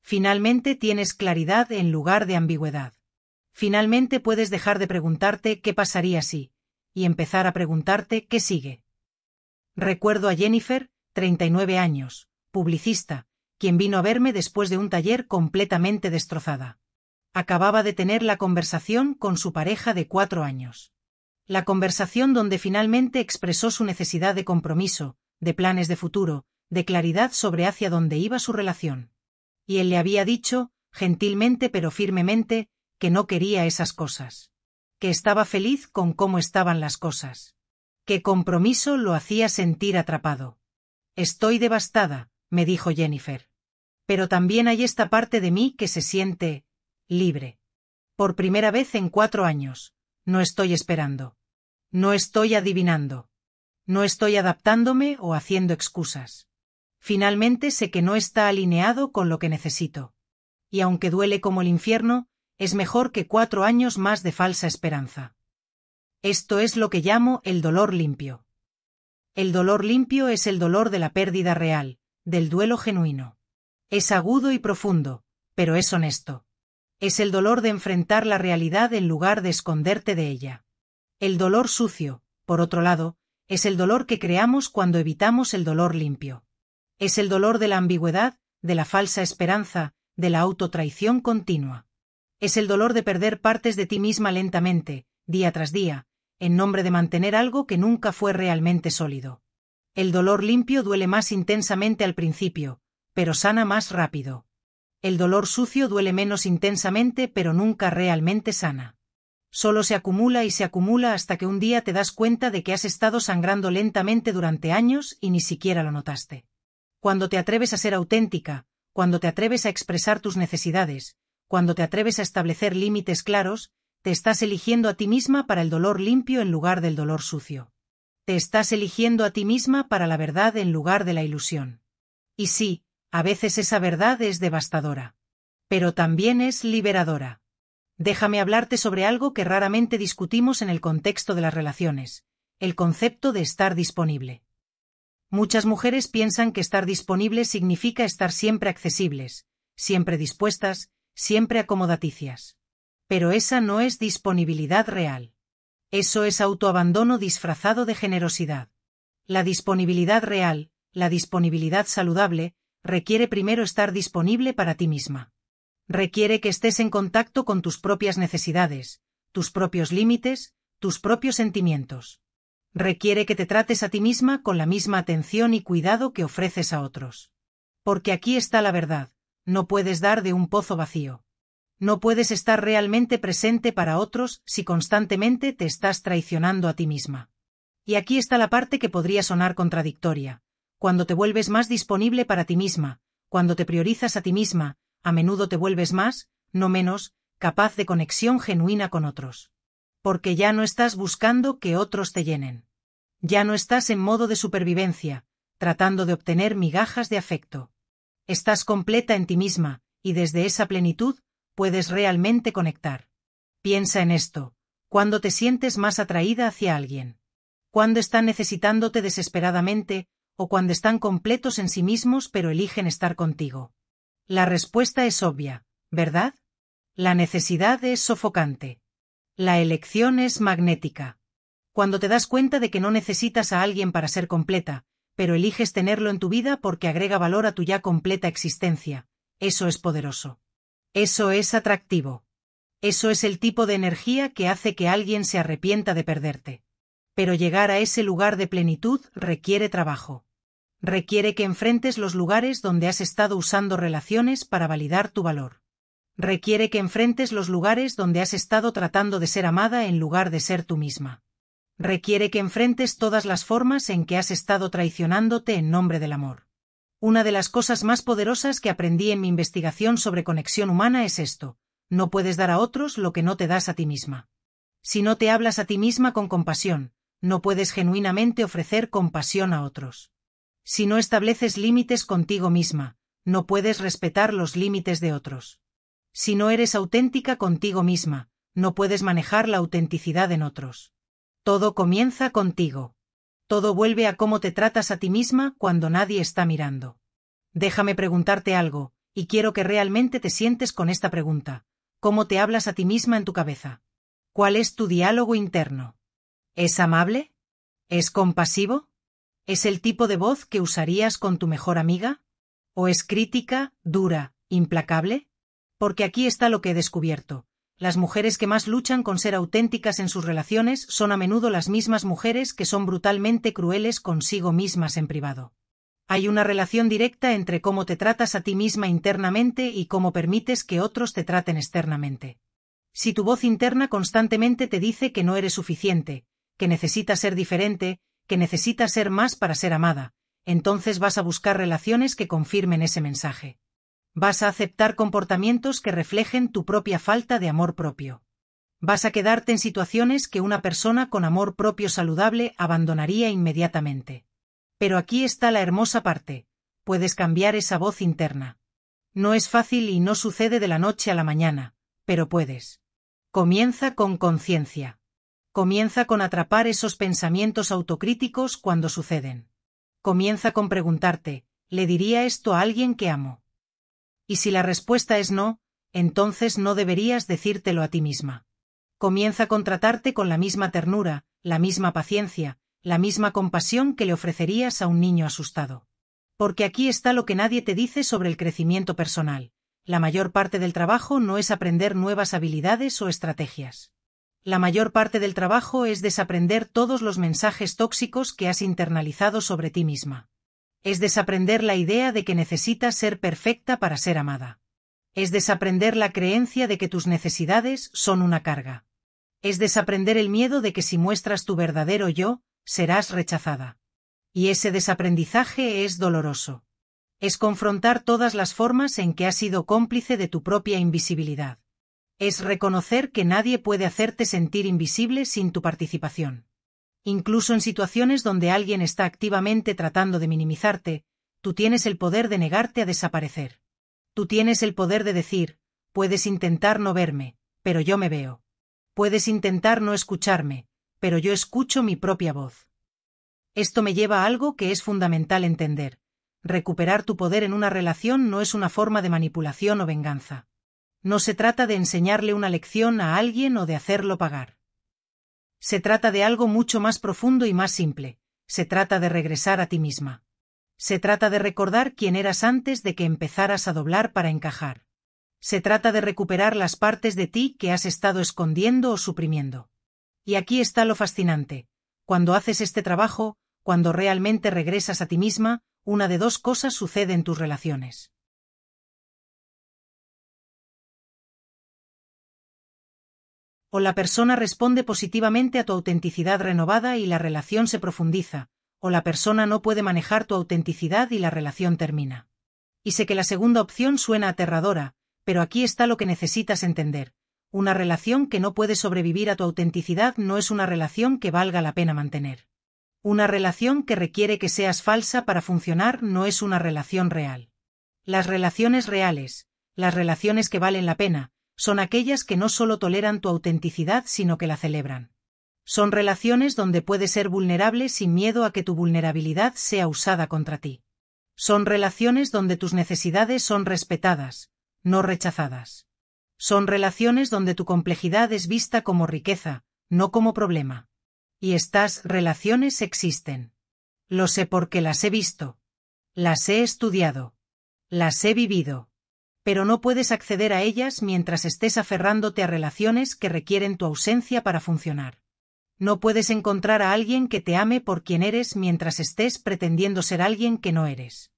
Finalmente tienes claridad en lugar de ambigüedad. Finalmente puedes dejar de preguntarte qué pasaría si, y empezar a preguntarte qué sigue. Recuerdo a Jennifer, 39 años, publicista, quien vino a verme después de un taller completamente destrozada. Acababa de tener la conversación con su pareja de 4 años. La conversación donde finalmente expresó su necesidad de compromiso, de planes de futuro, de claridad sobre hacia dónde iba su relación. Y él le había dicho, gentilmente pero firmemente, que no quería esas cosas. Que estaba feliz con cómo estaban las cosas. Que compromiso lo hacía sentir atrapado. «Estoy devastada», me dijo Jennifer. «Pero también hay esta parte de mí que se siente libre. Por primera vez en 4 años. No estoy esperando. No estoy adivinando. No estoy adaptándome o haciendo excusas. Finalmente sé que no está alineado con lo que necesito. Y aunque duele como el infierno, es mejor que 4 años más de falsa esperanza». Esto es lo que llamo el dolor limpio. El dolor limpio es el dolor de la pérdida real, del duelo genuino. Es agudo y profundo, pero es honesto. Es el dolor de enfrentar la realidad en lugar de esconderte de ella. El dolor sucio, por otro lado, es el dolor que creamos cuando evitamos el dolor limpio. Es el dolor de la ambigüedad, de la falsa esperanza, de la autotraición continua. Es el dolor de perder partes de ti misma lentamente, día tras día, en nombre de mantener algo que nunca fue realmente sólido. El dolor limpio duele más intensamente al principio, pero sana más rápido. El dolor sucio duele menos intensamente pero nunca realmente sana. Solo se acumula y se acumula hasta que un día te das cuenta de que has estado sangrando lentamente durante años y ni siquiera lo notaste. Cuando te atreves a ser auténtica, cuando te atreves a expresar tus necesidades, cuando te atreves a establecer límites claros, te estás eligiendo a ti misma para el dolor limpio en lugar del dolor sucio. Te estás eligiendo a ti misma para la verdad en lugar de la ilusión. Y sí, a veces esa verdad es devastadora. Pero también es liberadora. Déjame hablarte sobre algo que raramente discutimos en el contexto de las relaciones: el concepto de estar disponible. Muchas mujeres piensan que estar disponible significa estar siempre accesibles, siempre dispuestas, siempre acomodaticias. Pero esa no es disponibilidad real. Eso es autoabandono disfrazado de generosidad. La disponibilidad real, la disponibilidad saludable, requiere primero estar disponible para ti misma. Requiere que estés en contacto con tus propias necesidades, tus propios límites, tus propios sentimientos. Requiere que te trates a ti misma con la misma atención y cuidado que ofreces a otros. Porque aquí está la verdad, no puedes dar de un pozo vacío. No puedes estar realmente presente para otros si constantemente te estás traicionando a ti misma. Y aquí está la parte que podría sonar contradictoria. Cuando te vuelves más disponible para ti misma, cuando te priorizas a ti misma, a menudo te vuelves más, no menos, capaz de conexión genuina con otros. Porque ya no estás buscando que otros te llenen. Ya no estás en modo de supervivencia, tratando de obtener migajas de afecto. Estás completa en ti misma, y desde esa plenitud, puedes realmente conectar. Piensa en esto, ¿cuándo te sientes más atraída hacia alguien? ¿Cuándo están necesitándote desesperadamente, o cuando están completos en sí mismos pero eligen estar contigo? La respuesta es obvia, ¿verdad? La necesidad es sofocante. La elección es magnética. Cuando te das cuenta de que no necesitas a alguien para ser completa, pero eliges tenerlo en tu vida porque agrega valor a tu ya completa existencia, eso es poderoso. Eso es atractivo. Eso es el tipo de energía que hace que alguien se arrepienta de perderte. Pero llegar a ese lugar de plenitud requiere trabajo. Requiere que enfrentes los lugares donde has estado usando relaciones para validar tu valor. Requiere que enfrentes los lugares donde has estado tratando de ser amada en lugar de ser tú misma. Requiere que enfrentes todas las formas en que has estado traicionándote en nombre del amor. Una de las cosas más poderosas que aprendí en mi investigación sobre conexión humana es esto: no puedes dar a otros lo que no te das a ti misma. Si no te hablas a ti misma con compasión, no puedes genuinamente ofrecer compasión a otros. Si no estableces límites contigo misma, no puedes respetar los límites de otros. Si no eres auténtica contigo misma, no puedes manejar la autenticidad en otros. Todo comienza contigo. Todo vuelve a cómo te tratas a ti misma cuando nadie está mirando. Déjame preguntarte algo, y quiero que realmente te sientes con esta pregunta. ¿Cómo te hablas a ti misma en tu cabeza? ¿Cuál es tu diálogo interno? ¿Es amable? ¿Es compasivo? ¿Es el tipo de voz que usarías con tu mejor amiga? ¿O es crítica, dura, implacable? Porque aquí está lo que he descubierto. Las mujeres que más luchan con ser auténticas en sus relaciones son a menudo las mismas mujeres que son brutalmente crueles consigo mismas en privado. Hay una relación directa entre cómo te tratas a ti misma internamente y cómo permites que otros te traten externamente. Si tu voz interna constantemente te dice que no eres suficiente, que necesitas ser diferente, que necesitas ser más para ser amada, entonces vas a buscar relaciones que confirmen ese mensaje. Vas a aceptar comportamientos que reflejen tu propia falta de amor propio. Vas a quedarte en situaciones que una persona con amor propio saludable abandonaría inmediatamente. Pero aquí está la hermosa parte: puedes cambiar esa voz interna. No es fácil y no sucede de la noche a la mañana, pero puedes. Comienza con conciencia. Comienza con atrapar esos pensamientos autocríticos cuando suceden. Comienza con preguntarte: ¿le diría esto a alguien que amo? Y si la respuesta es no, entonces no deberías decírtelo a ti misma. Comienza con tratarte con la misma ternura, la misma paciencia, la misma compasión que le ofrecerías a un niño asustado. Porque aquí está lo que nadie te dice sobre el crecimiento personal. La mayor parte del trabajo no es aprender nuevas habilidades o estrategias. La mayor parte del trabajo es desaprender todos los mensajes tóxicos que has internalizado sobre ti misma. Es desaprender la idea de que necesitas ser perfecta para ser amada. Es desaprender la creencia de que tus necesidades son una carga. Es desaprender el miedo de que si muestras tu verdadero yo, serás rechazada. Y ese desaprendizaje es doloroso. Es confrontar todas las formas en que has sido cómplice de tu propia invisibilidad. Es reconocer que nadie puede hacerte sentir invisible sin tu participación. Incluso en situaciones donde alguien está activamente tratando de minimizarte, tú tienes el poder de negarte a desaparecer. Tú tienes el poder de decir: puedes intentar no verme, pero yo me veo. Puedes intentar no escucharme, pero yo escucho mi propia voz. Esto me lleva a algo que es fundamental entender. Recuperar tu poder en una relación no es una forma de manipulación o venganza. No se trata de enseñarle una lección a alguien o de hacerlo pagar. Se trata de algo mucho más profundo y más simple. Se trata de regresar a ti misma. Se trata de recordar quién eras antes de que empezaras a doblar para encajar. Se trata de recuperar las partes de ti que has estado escondiendo o suprimiendo. Y aquí está lo fascinante. Cuando haces este trabajo, cuando realmente regresas a ti misma, una de dos cosas sucede en tus relaciones. O la persona responde positivamente a tu autenticidad renovada y la relación se profundiza, o la persona no puede manejar tu autenticidad y la relación termina. Y sé que la segunda opción suena aterradora, pero aquí está lo que necesitas entender. Una relación que no puede sobrevivir a tu autenticidad no es una relación que valga la pena mantener. Una relación que requiere que seas falsa para funcionar no es una relación real. Las relaciones reales, las relaciones que valen la pena, son aquellas que no solo toleran tu autenticidad sino que la celebran. Son relaciones donde puedes ser vulnerable sin miedo a que tu vulnerabilidad sea usada contra ti. Son relaciones donde tus necesidades son respetadas, no rechazadas. Son relaciones donde tu complejidad es vista como riqueza, no como problema. Y estas relaciones existen. Lo sé porque las he visto. Las he estudiado. Las he vivido. Pero no puedes acceder a ellas mientras estés aferrándote a relaciones que requieren tu ausencia para funcionar. No puedes encontrar a alguien que te ame por quien eres mientras estés pretendiendo ser alguien que no eres.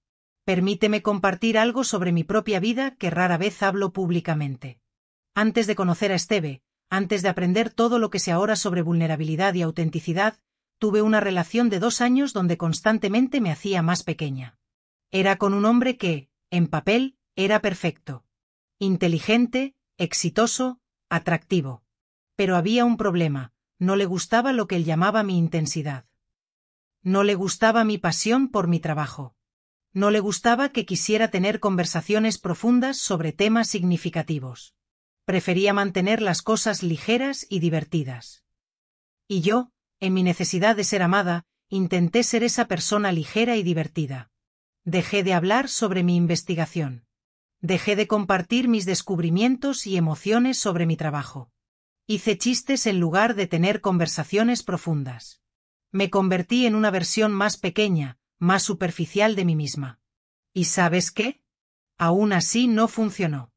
Permíteme compartir algo sobre mi propia vida que rara vez hablo públicamente. Antes de conocer a Esteve, antes de aprender todo lo que sé ahora sobre vulnerabilidad y autenticidad, tuve una relación de 2 años donde constantemente me hacía más pequeña. Era con un hombre que, en papel, era perfecto. Inteligente, exitoso, atractivo. Pero había un problema, no le gustaba lo que él llamaba mi intensidad. No le gustaba mi pasión por mi trabajo. No le gustaba que quisiera tener conversaciones profundas sobre temas significativos. Prefería mantener las cosas ligeras y divertidas. Y yo, en mi necesidad de ser amada, intenté ser esa persona ligera y divertida. Dejé de hablar sobre mi investigación. Dejé de compartir mis descubrimientos y emociones sobre mi trabajo. Hice chistes en lugar de tener conversaciones profundas. Me convertí en una versión más pequeña, más superficial de mí misma. ¿Y sabes qué? Aún así no funcionó.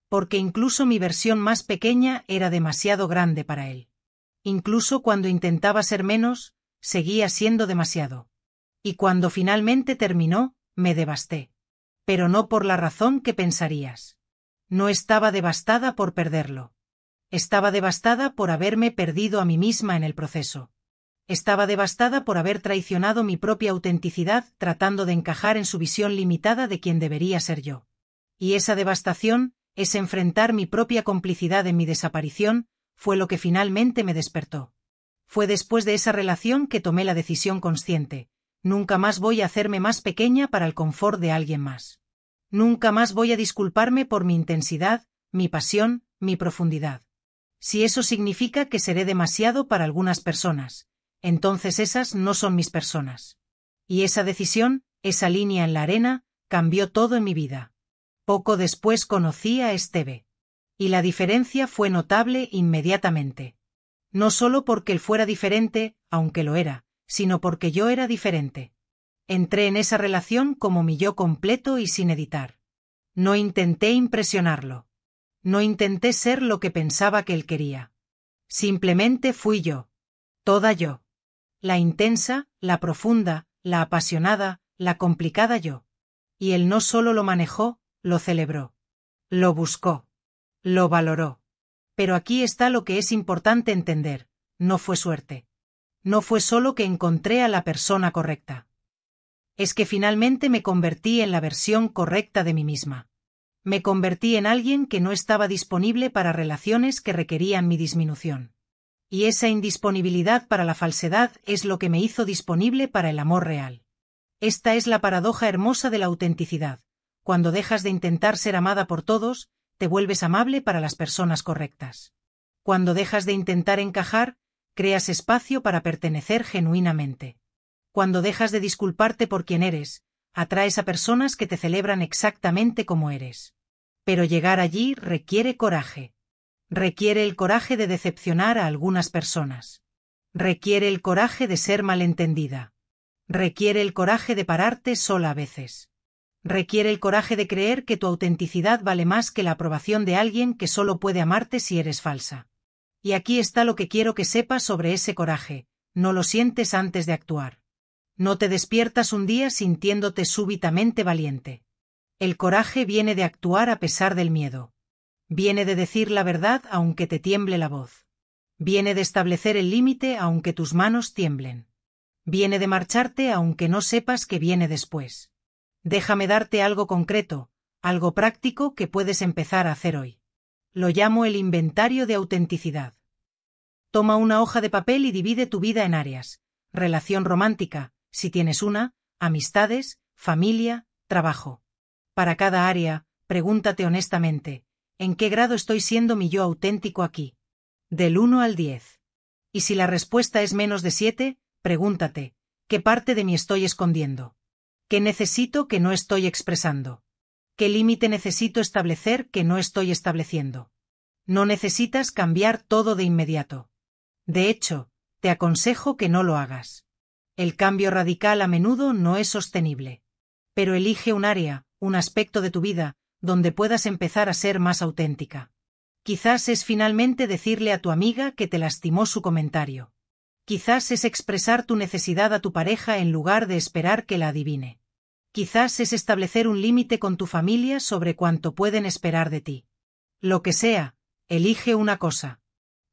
Porque incluso mi versión más pequeña era demasiado grande para él. Incluso cuando intentaba ser menos, seguía siendo demasiado. Y cuando finalmente terminó, me devasté. Pero no por la razón que pensarías. No estaba devastada por perderlo. Estaba devastada por haberme perdido a mí misma en el proceso. Estaba devastada por haber traicionado mi propia autenticidad tratando de encajar en su visión limitada de quien debería ser yo. Y esa devastación, ese enfrentar mi propia complicidad en mi desaparición, fue lo que finalmente me despertó. Fue después de esa relación que tomé la decisión consciente. Nunca más voy a hacerme más pequeña para el confort de alguien más. Nunca más voy a disculparme por mi intensidad, mi pasión, mi profundidad. Si eso significa que seré demasiado para algunas personas, entonces esas no son mis personas. Y esa decisión, esa línea en la arena, cambió todo en mi vida. Poco después conocí a Esteve. Y la diferencia fue notable inmediatamente. No solo porque él fuera diferente, aunque lo era, sino porque yo era diferente. Entré en esa relación como mi yo completo y sin editar. No intenté impresionarlo. No intenté ser lo que pensaba que él quería. Simplemente fui yo. Toda yo. La intensa, la profunda, la apasionada, la complicada yo. Y él no solo lo manejó, lo celebró. Lo buscó. Lo valoró. Pero aquí está lo que es importante entender, no fue suerte. No fue solo que encontré a la persona correcta. Es que finalmente me convertí en la versión correcta de mí misma. Me convertí en alguien que no estaba disponible para relaciones que requerían mi disminución. Y esa indisponibilidad para la falsedad es lo que me hizo disponible para el amor real. Esta es la paradoja hermosa de la autenticidad. Cuando dejas de intentar ser amada por todos, te vuelves amable para las personas correctas. Cuando dejas de intentar encajar, creas espacio para pertenecer genuinamente. Cuando dejas de disculparte por quien eres, atraes a personas que te celebran exactamente como eres. Pero llegar allí requiere coraje. Requiere el coraje de decepcionar a algunas personas. Requiere el coraje de ser malentendida. Requiere el coraje de pararte sola a veces. Requiere el coraje de creer que tu autenticidad vale más que la aprobación de alguien que solo puede amarte si eres falsa. Y aquí está lo que quiero que sepas sobre ese coraje: no lo sientes antes de actuar. No te despiertas un día sintiéndote súbitamente valiente. El coraje viene de actuar a pesar del miedo. Viene de decir la verdad aunque te tiemble la voz. Viene de establecer el límite aunque tus manos tiemblen. Viene de marcharte aunque no sepas qué viene después. Déjame darte algo concreto, algo práctico que puedes empezar a hacer hoy. Lo llamo el inventario de autenticidad. Toma una hoja de papel y divide tu vida en áreas: relación romántica, si tienes una, amistades, familia, trabajo. Para cada área, pregúntate honestamente: ¿en qué grado estoy siendo mi yo auténtico aquí? Del 1 al 10. Y si la respuesta es menos de 7, pregúntate: ¿qué parte de mí estoy escondiendo? ¿Qué necesito que no estoy expresando? ¿Qué límite necesito establecer que no estoy estableciendo? No necesitas cambiar todo de inmediato. De hecho, te aconsejo que no lo hagas. El cambio radical a menudo no es sostenible. Pero elige un área, un aspecto de tu vida, donde puedas empezar a ser más auténtica. Quizás es finalmente decirle a tu amiga que te lastimó su comentario. Quizás es expresar tu necesidad a tu pareja en lugar de esperar que la adivine. Quizás es establecer un límite con tu familia sobre cuánto pueden esperar de ti. Lo que sea, elige una cosa.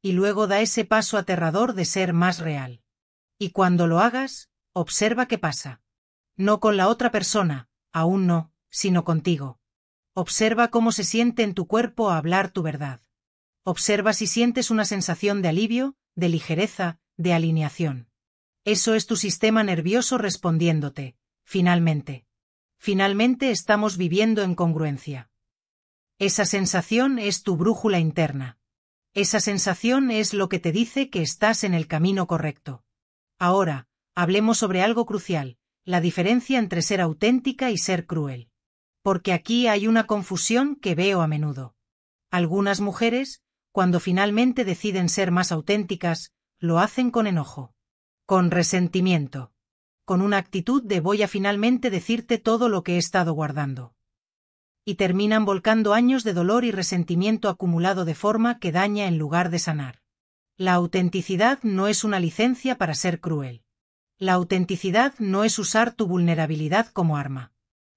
Y luego da ese paso aterrador de ser más real. Y cuando lo hagas, observa qué pasa. No con la otra persona, aún no, sino contigo. Observa cómo se siente en tu cuerpo hablar tu verdad. Observa si sientes una sensación de alivio, de ligereza, de alineación. Eso es tu sistema nervioso respondiéndote: finalmente. Finalmente estamos viviendo en congruencia. Esa sensación es tu brújula interna. Esa sensación es lo que te dice que estás en el camino correcto. Ahora, hablemos sobre algo crucial: la diferencia entre ser auténtica y ser cruel. Porque aquí hay una confusión que veo a menudo. Algunas mujeres, cuando finalmente deciden ser más auténticas, lo hacen con enojo, con resentimiento, con una actitud de voy a finalmente decirte todo lo que he estado guardando. Y terminan volcando años de dolor y resentimiento acumulado de forma que daña en lugar de sanar. La autenticidad no es una licencia para ser cruel. La autenticidad no es usar tu vulnerabilidad como arma.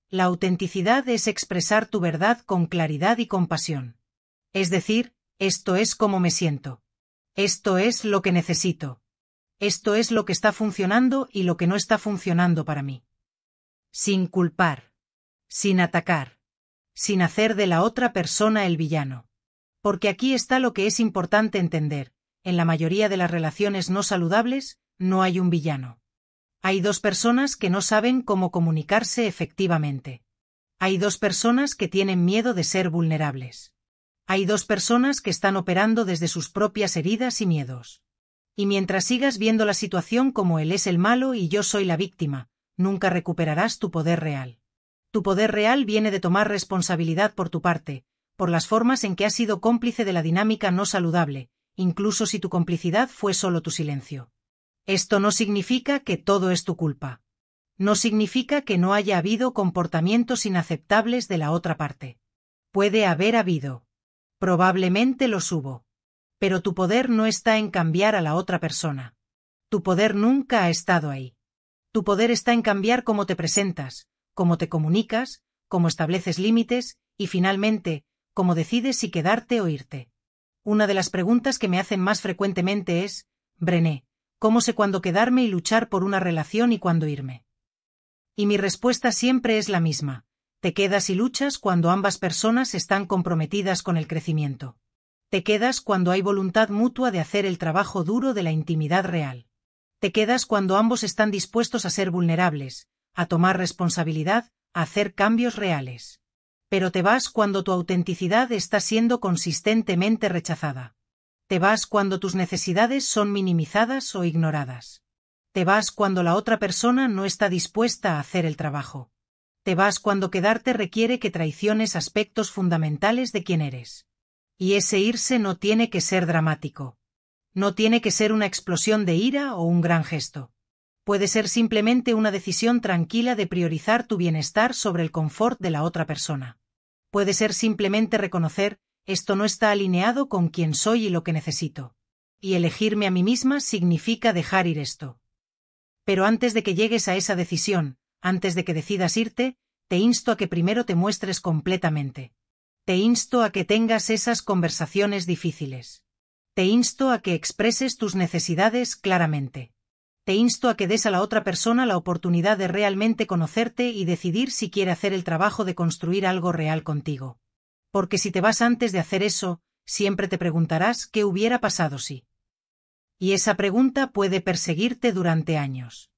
La autenticidad es expresar tu verdad con claridad y compasión. Es decir, esto es cómo me siento. Esto es lo que necesito. Esto es lo que está funcionando y lo que no está funcionando para mí. Sin culpar. Sin atacar. Sin hacer de la otra persona el villano. Porque aquí está lo que es importante entender: en la mayoría de las relaciones no saludables, no hay un villano. Hay dos personas que no saben cómo comunicarse efectivamente. Hay dos personas que tienen miedo de ser vulnerables. Hay dos personas que están operando desde sus propias heridas y miedos. Y mientras sigas viendo la situación como él es el malo y yo soy la víctima, nunca recuperarás tu poder real. Tu poder real viene de tomar responsabilidad por tu parte, por las formas en que has sido cómplice de la dinámica no saludable, incluso si tu complicidad fue solo tu silencio. Esto no significa que todo es tu culpa. No significa que no haya habido comportamientos inaceptables de la otra parte. Puede haber habido. Probablemente los hubo. Pero tu poder no está en cambiar a la otra persona. Tu poder nunca ha estado ahí. Tu poder está en cambiar cómo te presentas, cómo te comunicas, cómo estableces límites, y finalmente, cómo decides si quedarte o irte. Una de las preguntas que me hacen más frecuentemente es: Brené, ¿cómo sé cuándo quedarme y luchar por una relación y cuándo irme? Y mi respuesta siempre es la misma: te quedas y luchas cuando ambas personas están comprometidas con el crecimiento. Te quedas cuando hay voluntad mutua de hacer el trabajo duro de la intimidad real. Te quedas cuando ambos están dispuestos a ser vulnerables, a tomar responsabilidad, a hacer cambios reales. Pero te vas cuando tu autenticidad está siendo consistentemente rechazada. Te vas cuando tus necesidades son minimizadas o ignoradas. Te vas cuando la otra persona no está dispuesta a hacer el trabajo. Te vas cuando quedarte requiere que traiciones aspectos fundamentales de quién eres. Y ese irse no tiene que ser dramático. No tiene que ser una explosión de ira o un gran gesto. Puede ser simplemente una decisión tranquila de priorizar tu bienestar sobre el confort de la otra persona. Puede ser simplemente reconocer, esto no está alineado con quién soy y lo que necesito. Y elegirme a mí misma significa dejar ir esto. Pero antes de que llegues a esa decisión, antes de que decidas irte, te insto a que primero te muestres completamente. Te insto a que tengas esas conversaciones difíciles. Te insto a que expreses tus necesidades claramente. Te insto a que des a la otra persona la oportunidad de realmente conocerte y decidir si quiere hacer el trabajo de construir algo real contigo. Porque si te vas antes de hacer eso, siempre te preguntarás qué hubiera pasado si. Y esa pregunta puede perseguirte durante años.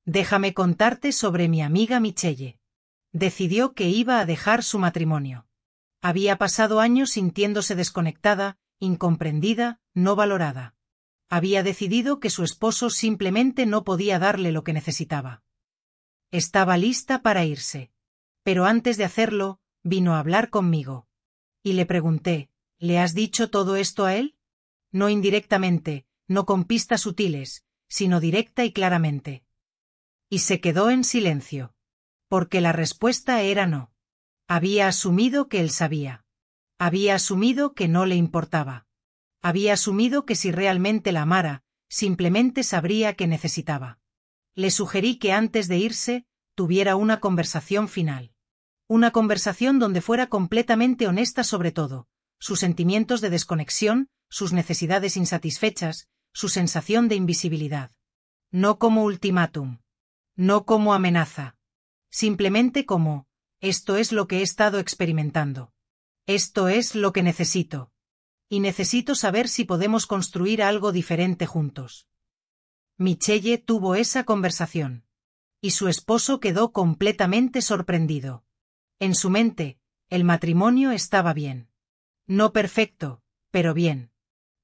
Déjame contarte sobre mi amiga Michelle. Decidió que iba a dejar su matrimonio. Había pasado años sintiéndose desconectada, incomprendida, no valorada. Había decidido que su esposo simplemente no podía darle lo que necesitaba. Estaba lista para irse. Pero antes de hacerlo, vino a hablar conmigo. Y le pregunté, ¿le has dicho todo esto a él? No indirectamente, no con pistas sutiles, sino directa y claramente. Y se quedó en silencio. Porque la respuesta era no. Había asumido que él sabía. Había asumido que no le importaba. Había asumido que si realmente la amara, simplemente sabría que necesitaba. Le sugerí que antes de irse, tuviera una conversación final. Una conversación donde fuera completamente honesta sobre todo, sus sentimientos de desconexión, sus necesidades insatisfechas, su sensación de invisibilidad. No como ultimátum. No como amenaza. Simplemente como, esto es lo que he estado experimentando. Esto es lo que necesito. Y necesito saber si podemos construir algo diferente juntos. Michelle tuvo esa conversación. Y su esposo quedó completamente sorprendido. En su mente, el matrimonio estaba bien. No perfecto, pero bien.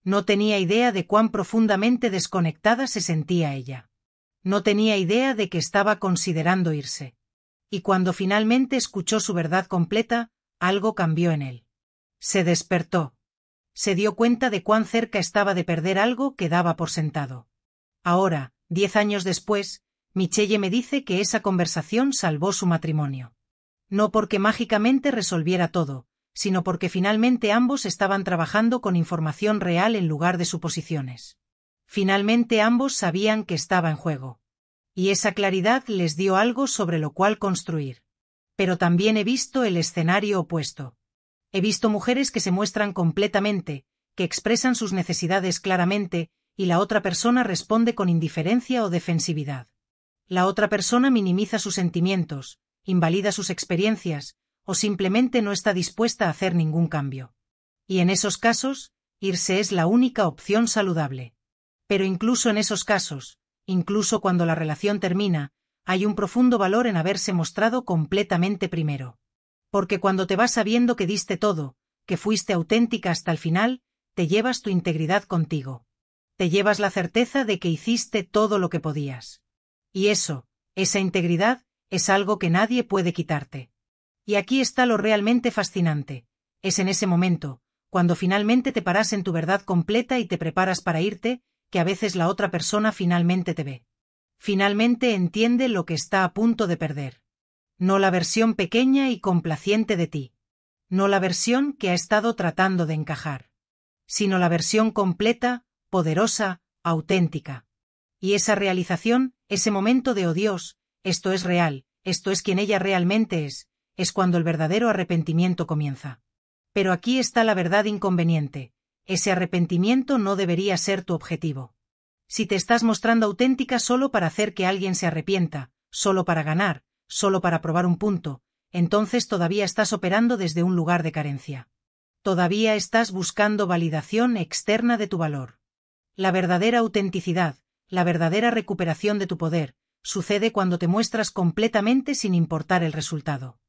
No tenía idea de cuán profundamente desconectada se sentía ella. No tenía idea de que estaba considerando irse. Y cuando finalmente escuchó su verdad completa, algo cambió en él. Se despertó. Se dio cuenta de cuán cerca estaba de perder algo que daba por sentado. Ahora, 10 años después, Michelle me dice que esa conversación salvó su matrimonio. No porque mágicamente resolviera todo, sino porque finalmente ambos estaban trabajando con información real en lugar de suposiciones. Finalmente ambos sabían que estaba en juego. Y esa claridad les dio algo sobre lo cual construir. Pero también he visto el escenario opuesto. He visto mujeres que se muestran completamente, que expresan sus necesidades claramente, y la otra persona responde con indiferencia o defensividad. La otra persona minimiza sus sentimientos, invalida sus experiencias, o simplemente no está dispuesta a hacer ningún cambio. Y en esos casos, irse es la única opción saludable. Pero incluso en esos casos, incluso cuando la relación termina, hay un profundo valor en haberse mostrado completamente primero. Porque cuando te vas sabiendo que diste todo, que fuiste auténtica hasta el final, te llevas tu integridad contigo. Te llevas la certeza de que hiciste todo lo que podías. Y eso, esa integridad, es algo que nadie puede quitarte. Y aquí está lo realmente fascinante. Es en ese momento, cuando finalmente te paras en tu verdad completa y te preparas para irte, que a veces la otra persona finalmente te ve. Finalmente entiende lo que está a punto de perder. No la versión pequeña y complaciente de ti. No la versión que ha estado tratando de encajar. Sino la versión completa, poderosa, auténtica. Y esa realización, ese momento de «oh Dios, esto es real, esto es quien ella realmente es cuando el verdadero arrepentimiento comienza. Pero aquí está la verdad inconveniente. Ese arrepentimiento no debería ser tu objetivo. Si te estás mostrando auténtica solo para hacer que alguien se arrepienta, solo para ganar, solo para probar un punto, entonces todavía estás operando desde un lugar de carencia. Todavía estás buscando validación externa de tu valor. La verdadera autenticidad, la verdadera recuperación de tu poder, sucede cuando te muestras completamente sin importar el resultado.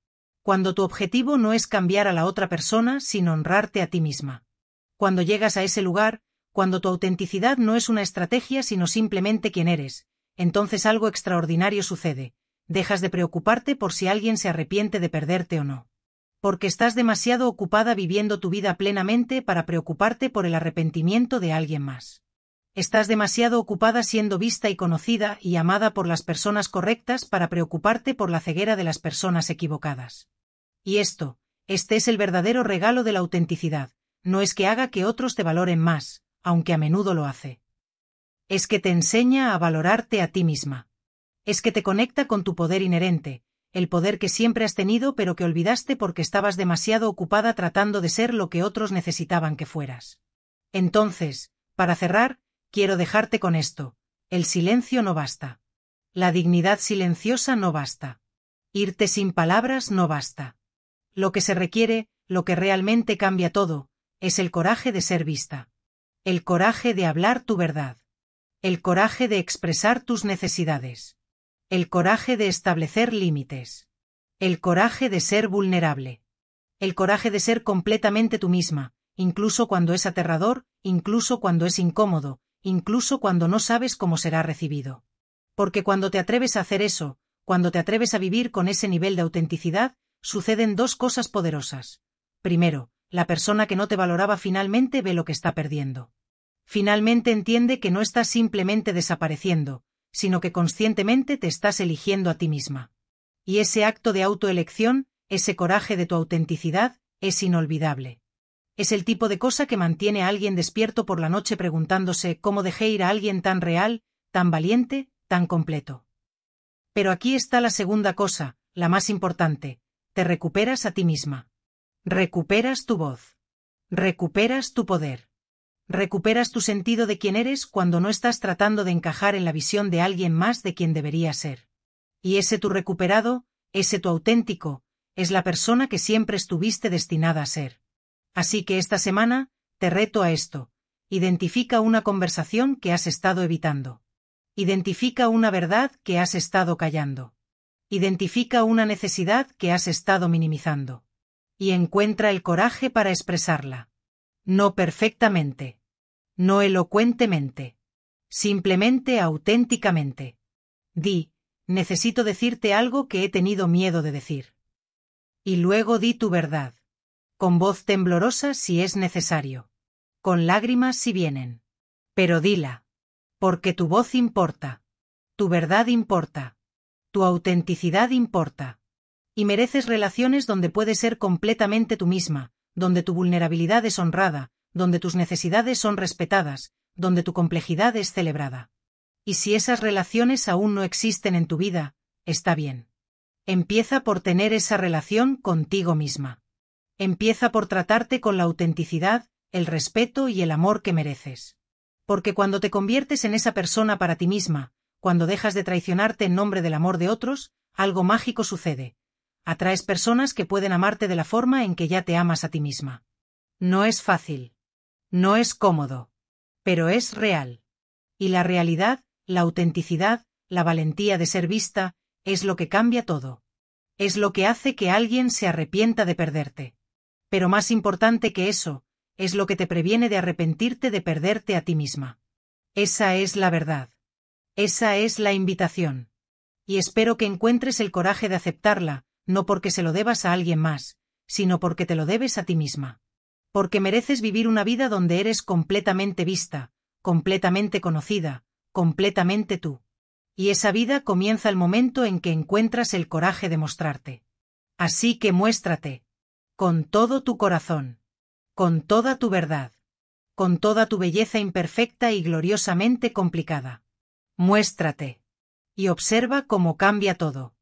Cuando tu objetivo no es cambiar a la otra persona, sino honrarte a ti misma. Cuando llegas a ese lugar, cuando tu autenticidad no es una estrategia sino simplemente quien eres, entonces algo extraordinario sucede. Dejas de preocuparte por si alguien se arrepiente de perderte o no. Porque estás demasiado ocupada viviendo tu vida plenamente para preocuparte por el arrepentimiento de alguien más. Estás demasiado ocupada siendo vista y conocida y amada por las personas correctas para preocuparte por la ceguera de las personas equivocadas. Y este es el verdadero regalo de la autenticidad. No es que haga que otros te valoren más, aunque a menudo lo hace. Es que te enseña a valorarte a ti misma. Es que te conecta con tu poder inherente, el poder que siempre has tenido pero que olvidaste porque estabas demasiado ocupada tratando de ser lo que otros necesitaban que fueras. Entonces, para cerrar, quiero dejarte con esto: el silencio no basta. La dignidad silenciosa no basta. Irte sin palabras no basta. Lo que se requiere, lo que realmente cambia todo, es el coraje de ser vista. El coraje de hablar tu verdad. El coraje de expresar tus necesidades. El coraje de establecer límites. El coraje de ser vulnerable. El coraje de ser completamente tú misma, incluso cuando es aterrador, incluso cuando es incómodo, incluso cuando no sabes cómo será recibido. Porque cuando te atreves a hacer eso, cuando te atreves a vivir con ese nivel de autenticidad, suceden dos cosas poderosas. Primero, la persona que no te valoraba finalmente ve lo que está perdiendo. Finalmente entiende que no estás simplemente desapareciendo, sino que conscientemente te estás eligiendo a ti misma. Y ese acto de autoelección, ese coraje de tu autenticidad, es inolvidable. Es el tipo de cosa que mantiene a alguien despierto por la noche preguntándose cómo dejé ir a alguien tan real, tan valiente, tan completo. Pero aquí está la segunda cosa, la más importante: te recuperas a ti misma. Recuperas tu voz. Recuperas tu poder. Recuperas tu sentido de quién eres cuando no estás tratando de encajar en la visión de alguien más de quien debería ser. Y ese tu recuperado, ese tu auténtico, es la persona que siempre estuviste destinada a ser. Así que esta semana, te reto a esto: identifica una conversación que has estado evitando. Identifica una verdad que has estado callando. Identifica una necesidad que has estado minimizando. Y encuentra el coraje para expresarla. No perfectamente. No elocuentemente. Simplemente auténticamente. Di: necesito decirte algo que he tenido miedo de decir. Y luego di tu verdad. Con voz temblorosa si es necesario. Con lágrimas si vienen. Pero dila. Porque tu voz importa. Tu verdad importa. Tu autenticidad importa. Y mereces relaciones donde puedes ser completamente tú misma, donde tu vulnerabilidad es honrada, donde tus necesidades son respetadas, donde tu complejidad es celebrada. Y si esas relaciones aún no existen en tu vida, está bien. Empieza por tener esa relación contigo misma. Empieza por tratarte con la autenticidad, el respeto y el amor que mereces. Porque cuando te conviertes en esa persona para ti misma, cuando dejas de traicionarte en nombre del amor de otros, algo mágico sucede. Atraes personas que pueden amarte de la forma en que ya te amas a ti misma. No es fácil. No es cómodo. Pero es real. Y la realidad, la autenticidad, la valentía de ser vista, es lo que cambia todo. Es lo que hace que alguien se arrepienta de perderte. Pero más importante que eso, es lo que te previene de arrepentirte de perderte a ti misma. Esa es la verdad. Esa es la invitación. Y espero que encuentres el coraje de aceptarla, no porque se lo debas a alguien más, sino porque te lo debes a ti misma. Porque mereces vivir una vida donde eres completamente vista, completamente conocida, completamente tú. Y esa vida comienza el momento en que encuentras el coraje de mostrarte. Así que muéstrate. Con todo tu corazón. Con toda tu verdad. Con toda tu belleza imperfecta y gloriosamente complicada. Muéstrate. Y observa cómo cambia todo.